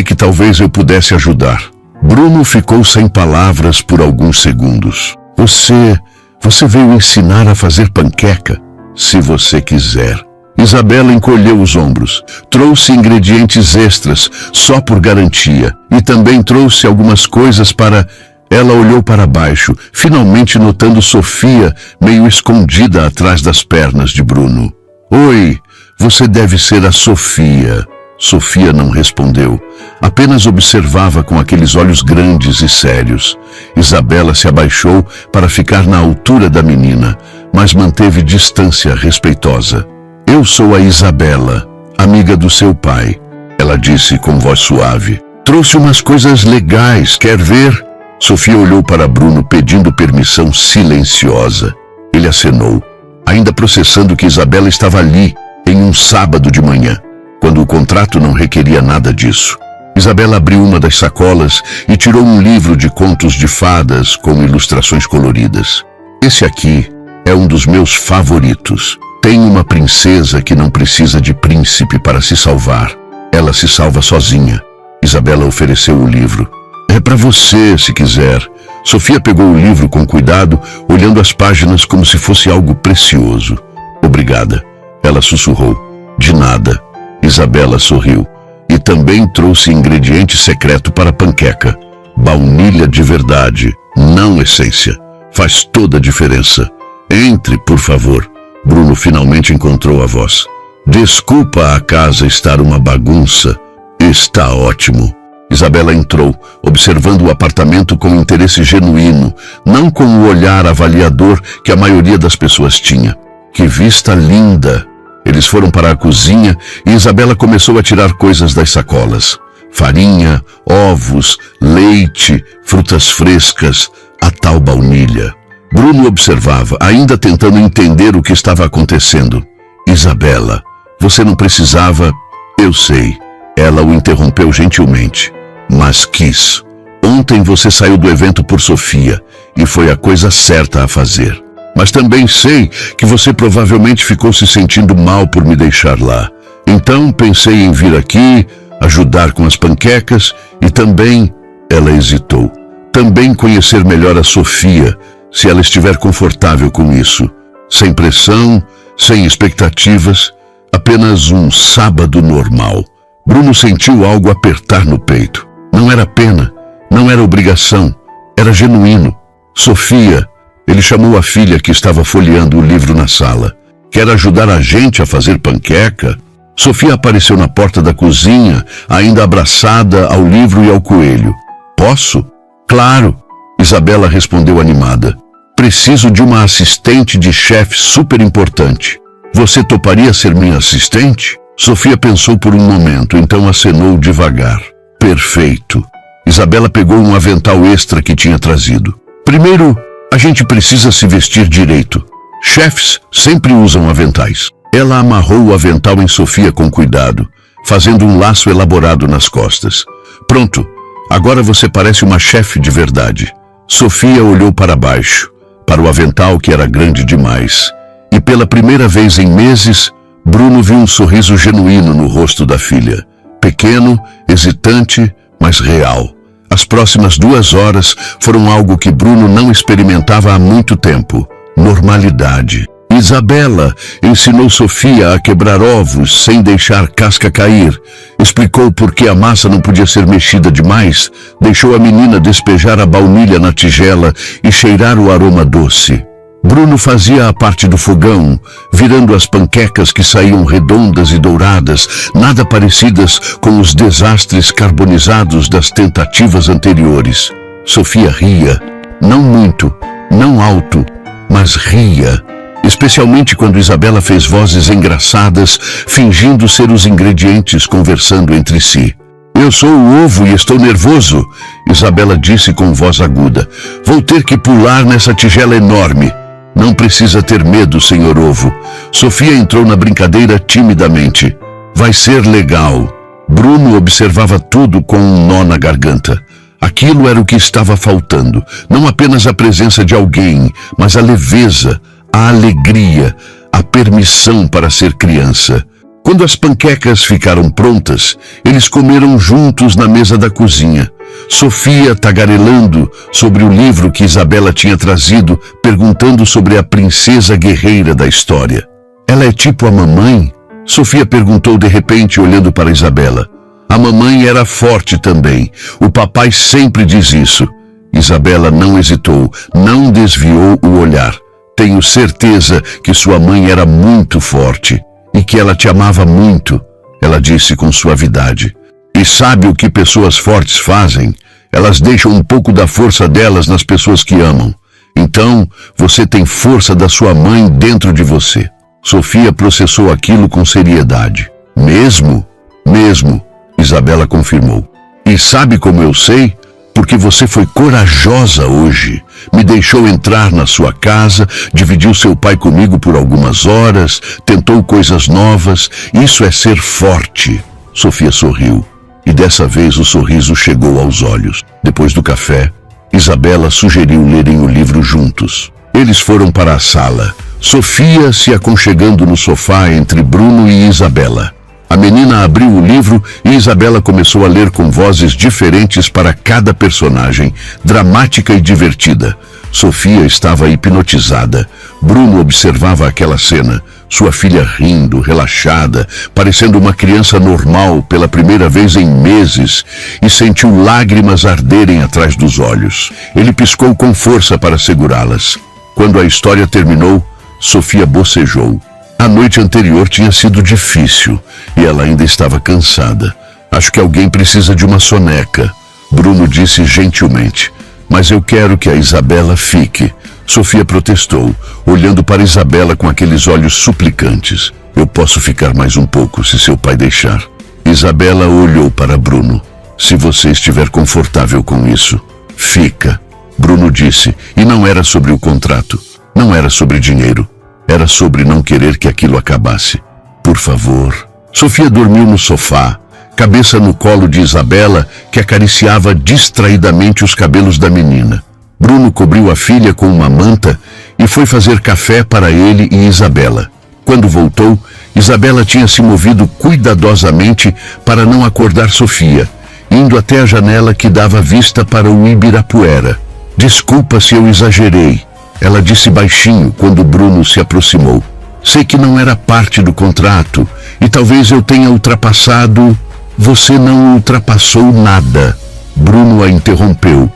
que talvez eu pudesse ajudar. Bruno ficou sem palavras por alguns segundos. Você veio ensinar a fazer panqueca? Se você quiser. Isabela encolheu os ombros. Trouxe ingredientes extras, só por garantia. E também trouxe algumas coisas para... Ela olhou para baixo, finalmente notando Sofia meio escondida atrás das pernas de Bruno. Oi, você deve ser a Sofia. Sofia não respondeu, apenas observava com aqueles olhos grandes e sérios. Isabela se abaixou para ficar na altura da menina, mas manteve distância respeitosa. Eu sou a Isabela, amiga do seu pai, ela disse com voz suave. Trouxe umas coisas legais, quer ver? Sofia olhou para Bruno pedindo permissão silenciosa. Ele acenou, ainda processando que Isabela estava ali, em um sábado de manhã, quando o contrato não requeria nada disso. Isabela abriu uma das sacolas e tirou um livro de contos de fadas com ilustrações coloridas. Esse aqui é um dos meus favoritos. Tem uma princesa que não precisa de príncipe para se salvar. Ela se salva sozinha. Isabela ofereceu o livro. É para você, se quiser. Sofia pegou o livro com cuidado, olhando as páginas como se fosse algo precioso. Obrigada. Ela sussurrou. De nada. Isabela sorriu. E também trouxe ingrediente secreto para a panqueca. Baunilha de verdade, não essência. Faz toda a diferença. Entre, por favor. Bruno finalmente encontrou a voz. Desculpa a casa estar uma bagunça. Está ótimo. Isabela entrou, observando o apartamento com interesse genuíno, não com o olhar avaliador que a maioria das pessoas tinha. Que vista linda! Eles foram para a cozinha e Isabela começou a tirar coisas das sacolas. Farinha, ovos, leite, frutas frescas, a tal baunilha. Bruno observava, ainda tentando entender o que estava acontecendo. Isabela, você não precisava... Eu sei. Ela o interrompeu gentilmente. Mas quis. Ontem você saiu do evento por Sofia e foi a coisa certa a fazer. Mas também sei que você provavelmente ficou se sentindo mal por me deixar lá. Então pensei em vir aqui, ajudar com as panquecas e também, ela hesitou, também conhecer melhor a Sofia, se ela estiver confortável com isso. Sem pressão, sem expectativas, apenas um sábado normal. Bruno sentiu algo apertar no peito. Não era pena, não era obrigação, era genuíno. Sofia, ele chamou a filha que estava folheando o livro na sala. Quer ajudar a gente a fazer panqueca? Sofia apareceu na porta da cozinha, ainda abraçada ao livro e ao coelho. Posso? Claro, Isabela respondeu animada. Preciso de uma assistente de chefe super importante. Você toparia ser minha assistente? Sofia pensou por um momento, então acenou devagar. Perfeito. Isabela pegou um avental extra que tinha trazido. Primeiro, a gente precisa se vestir direito. Chefes sempre usam aventais. Ela amarrou o avental em Sofia com cuidado, fazendo um laço elaborado nas costas. Pronto, agora você parece uma chefe de verdade. Sofia olhou para baixo, para o avental que era grande demais. E pela primeira vez em meses, Bruno viu um sorriso genuíno no rosto da filha. Pequeno, hesitante, mas real. As próximas 2 horas foram algo que Bruno não experimentava há muito tempo. Normalidade. Isabela ensinou Sofia a quebrar ovos sem deixar casca cair. Explicou por que a massa não podia ser mexida demais. Deixou a menina despejar a baunilha na tigela e cheirar o aroma doce. Bruno fazia a parte do fogão, virando as panquecas que saíam redondas e douradas, nada parecidas com os desastres carbonizados das tentativas anteriores. Sofia ria, não muito, não alto, mas ria. Especialmente quando Isabela fez vozes engraçadas, fingindo ser os ingredientes conversando entre si. Eu sou o ovo e estou nervoso, Isabela disse com voz aguda. Vou ter que pular nessa tigela enorme. Não precisa ter medo, senhor ovo. Sofia entrou na brincadeira timidamente. Vai ser legal. Bruno observava tudo com um nó na garganta. Aquilo era o que estava faltando. Não apenas a presença de alguém, mas a leveza, a alegria, a permissão para ser criança. Quando as panquecas ficaram prontas, eles comeram juntos na mesa da cozinha. Sofia tagarelando sobre o livro que Isabela tinha trazido, perguntando sobre a princesa guerreira da história. Ela é tipo a mamãe? Sofia perguntou de repente, olhando para Isabela. A mamãe era forte também. O papai sempre diz isso. Isabela não hesitou, não desviou o olhar. Tenho certeza que sua mãe era muito forte e que ela te amava muito, ela disse com suavidade. E sabe o que pessoas fortes fazem? Elas deixam um pouco da força delas nas pessoas que amam. Então, você tem força da sua mãe dentro de você. Sofia processou aquilo com seriedade. Mesmo? Mesmo, Isabela confirmou. E sabe como eu sei? Porque você foi corajosa hoje. Me deixou entrar na sua casa, dividiu seu pai comigo por algumas horas, tentou coisas novas. Isso é ser forte. Sofia sorriu. E dessa vez o sorriso chegou aos olhos. Depois do café, Isabela sugeriu lerem o livro juntos. Eles foram para a sala. Sofia se aconchegando no sofá entre Bruno e Isabela. A menina abriu o livro e Isabela começou a ler com vozes diferentes para cada personagem, dramática e divertida. Sofia estava hipnotizada. Bruno observava aquela cena, sua filha rindo, relaxada, parecendo uma criança normal pela primeira vez em meses, e sentiu lágrimas arderem atrás dos olhos. Ele piscou com força para segurá-las. Quando a história terminou, Sofia bocejou. A noite anterior tinha sido difícil e ela ainda estava cansada. Acho que alguém precisa de uma soneca, Bruno disse gentilmente. Mas eu quero que a Isabela fique. Sofia protestou, olhando para Isabela com aqueles olhos suplicantes. Eu posso ficar mais um pouco se seu pai deixar. Isabela olhou para Bruno. Se você estiver confortável com isso, fica. Bruno disse, e não era sobre o contrato, não era sobre dinheiro. Era sobre não querer que aquilo acabasse. Por favor. Sofia dormiu no sofá, cabeça no colo de Isabela, que acariciava distraidamente os cabelos da menina. Bruno cobriu a filha com uma manta e foi fazer café para ele e Isabela. Quando voltou, Isabela tinha se movido cuidadosamente para não acordar Sofia, indo até a janela que dava vista para o Ibirapuera. Desculpa se eu exagerei, ela disse baixinho quando Bruno se aproximou. Sei que não era parte do contrato e talvez eu tenha ultrapassado... Você não ultrapassou nada. Bruno a interrompeu.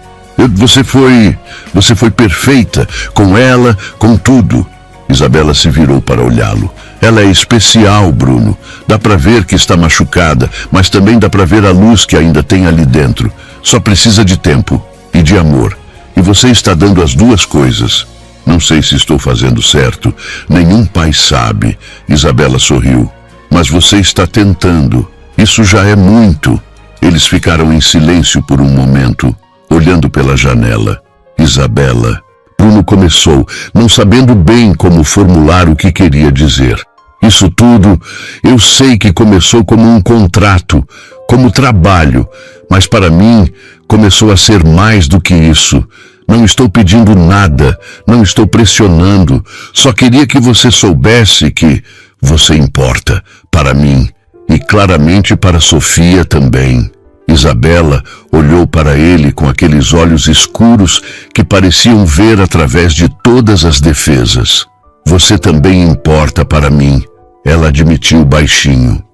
Você foi perfeita, com ela, com tudo. Isabela se virou para olhá-lo. Ela é especial, Bruno. Dá para ver que está machucada, mas também dá para ver a luz que ainda tem ali dentro. Só precisa de tempo e de amor. E você está dando as duas coisas. Não sei se estou fazendo certo. Nenhum pai sabe. Isabela sorriu. Mas você está tentando. Isso já é muito. Eles ficaram em silêncio por um momento, olhando pela janela. Isabela. Bruno começou, não sabendo bem como formular o que queria dizer. Isso tudo, eu sei que começou como um contrato, como trabalho, mas para mim começou a ser mais do que isso. Não estou pedindo nada, não estou pressionando, só queria que você soubesse que você importa para mim. E claramente para Sofia também. Isabela olhou para ele com aqueles olhos escuros que pareciam ver através de todas as defesas. Você também importa para mim, ela admitiu baixinho.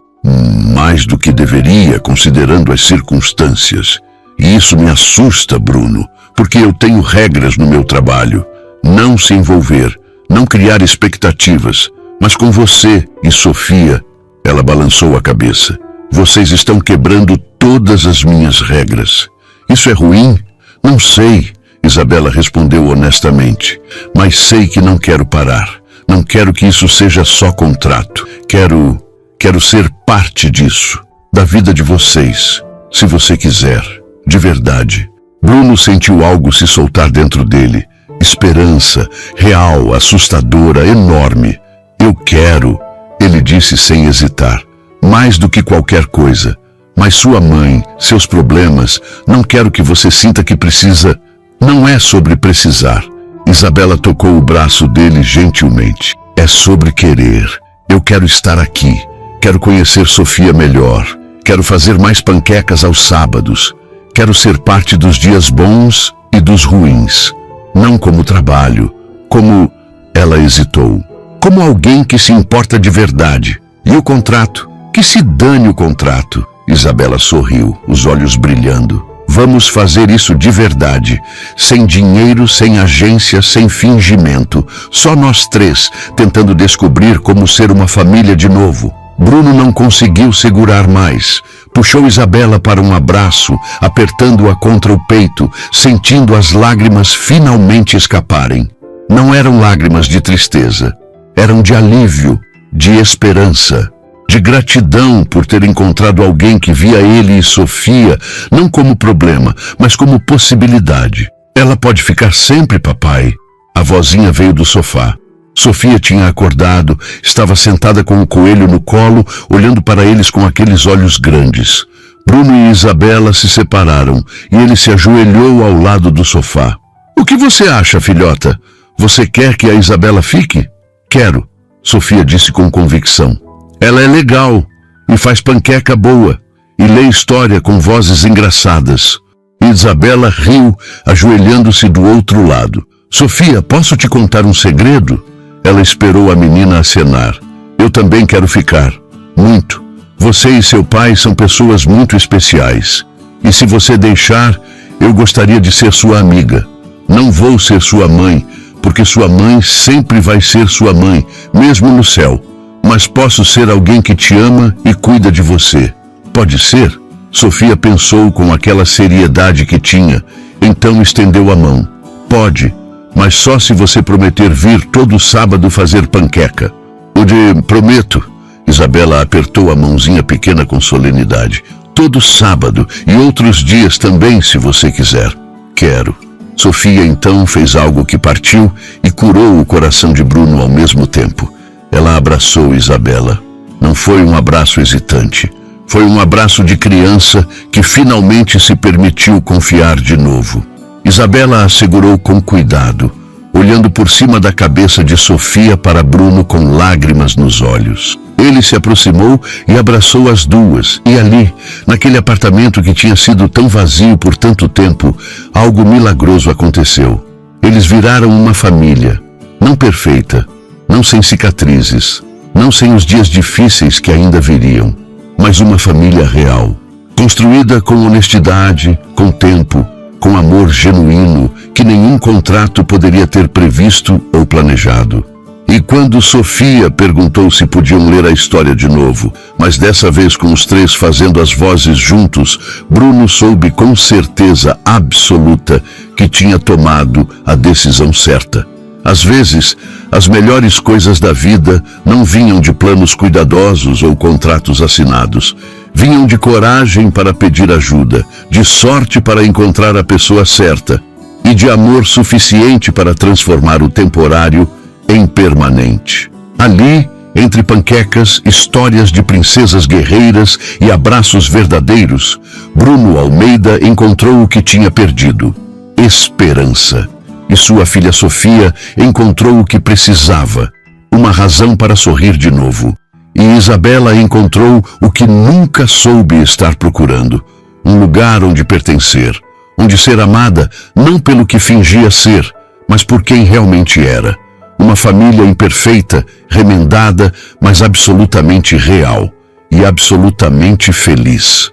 Mais do que deveria, considerando as circunstâncias. E isso me assusta, Bruno, porque eu tenho regras no meu trabalho. Não se envolver, não criar expectativas, mas com você e Sofia. Ela balançou a cabeça. Vocês estão quebrando todas as minhas regras. Isso é ruim? Não sei, Isabela respondeu honestamente. Mas sei que não quero parar. Não quero que isso seja só contrato. Quero ser parte disso, da vida de vocês, se você quiser, de verdade. Bruno sentiu algo se soltar dentro dele. Esperança, real, assustadora, enorme. Eu quero... Ele disse sem hesitar. Mais do que qualquer coisa. Mas sua mãe, seus problemas, não quero que você sinta que precisa. Não é sobre precisar. Isabela tocou o braço dele gentilmente. É sobre querer. Eu quero estar aqui. Quero conhecer Sofia melhor. Quero fazer mais panquecas aos sábados. Quero ser parte dos dias bons e dos ruins. Não como trabalho. Como... Ela hesitou. Como alguém que se importa de verdade. E o contrato? Que se dane o contrato. Isabela sorriu, os olhos brilhando. Vamos fazer isso de verdade. Sem dinheiro, sem agência, sem fingimento. Só nós três, tentando descobrir como ser uma família de novo. Bruno não conseguiu segurar mais. Puxou Isabela para um abraço, apertando-a contra o peito, sentindo as lágrimas finalmente escaparem. Não eram lágrimas de tristeza. Eram de alívio, de esperança, de gratidão por ter encontrado alguém que via ele e Sofia não como problema, mas como possibilidade. Ela pode ficar sempre, papai. A vozinha veio do sofá. Sofia tinha acordado, estava sentada com o coelho no colo, olhando para eles com aqueles olhos grandes. Bruno e Isabela se separaram e ele se ajoelhou ao lado do sofá. O que você acha, filhota? Você quer que a Isabela fique? Quero, Sofia disse com convicção. Ela é legal e faz panqueca boa e lê história com vozes engraçadas. Isabela riu, ajoelhando-se do outro lado. Sofia, posso te contar um segredo? Ela esperou a menina acenar. Eu também quero ficar. Muito. Você e seu pai são pessoas muito especiais. E se você deixar, eu gostaria de ser sua amiga. Não vou ser sua mãe, porque sua mãe sempre vai ser sua mãe, mesmo no céu. Mas posso ser alguém que te ama e cuida de você. Pode ser? Sofia pensou com aquela seriedade que tinha, então estendeu a mão. Pode, mas só se você prometer vir todo sábado fazer panqueca. Prometo. Isabela apertou a mãozinha pequena com solenidade. Todo sábado e outros dias também, se você quiser. Quero. Sofia então fez algo que partiu e curou o coração de Bruno ao mesmo tempo. Ela abraçou Isabela. Não foi um abraço hesitante. Foi um abraço de criança que finalmente se permitiu confiar de novo. Isabela a segurou com cuidado, olhando por cima da cabeça de Sofia para Bruno com lágrimas nos olhos. Ele se aproximou e abraçou as duas, e ali, naquele apartamento que tinha sido tão vazio por tanto tempo, algo milagroso aconteceu. Eles viraram uma família, não perfeita, não sem cicatrizes, não sem os dias difíceis que ainda viriam, mas uma família real, construída com honestidade, com tempo, com amor genuíno que nenhum contrato poderia ter previsto ou planejado. E quando Sofia perguntou se podiam ler a história de novo, mas dessa vez com os três fazendo as vozes juntos, Bruno soube com certeza absoluta que tinha tomado a decisão certa. Às vezes, as melhores coisas da vida não vinham de planos cuidadosos ou contratos assinados. Vinham de coragem para pedir ajuda, de sorte para encontrar a pessoa certa e de amor suficiente para transformar o temporário em permanente. Ali, entre panquecas, histórias de princesas guerreiras e abraços verdadeiros, Bruno Almeida encontrou o que tinha perdido: esperança. E sua filha Sofia encontrou o que precisava: uma razão para sorrir de novo. E Isabela encontrou o que nunca soube estar procurando: um lugar onde pertencer, onde ser amada não pelo que fingia ser, mas por quem realmente era. Uma família imperfeita, remendada, mas absolutamente real e absolutamente feliz.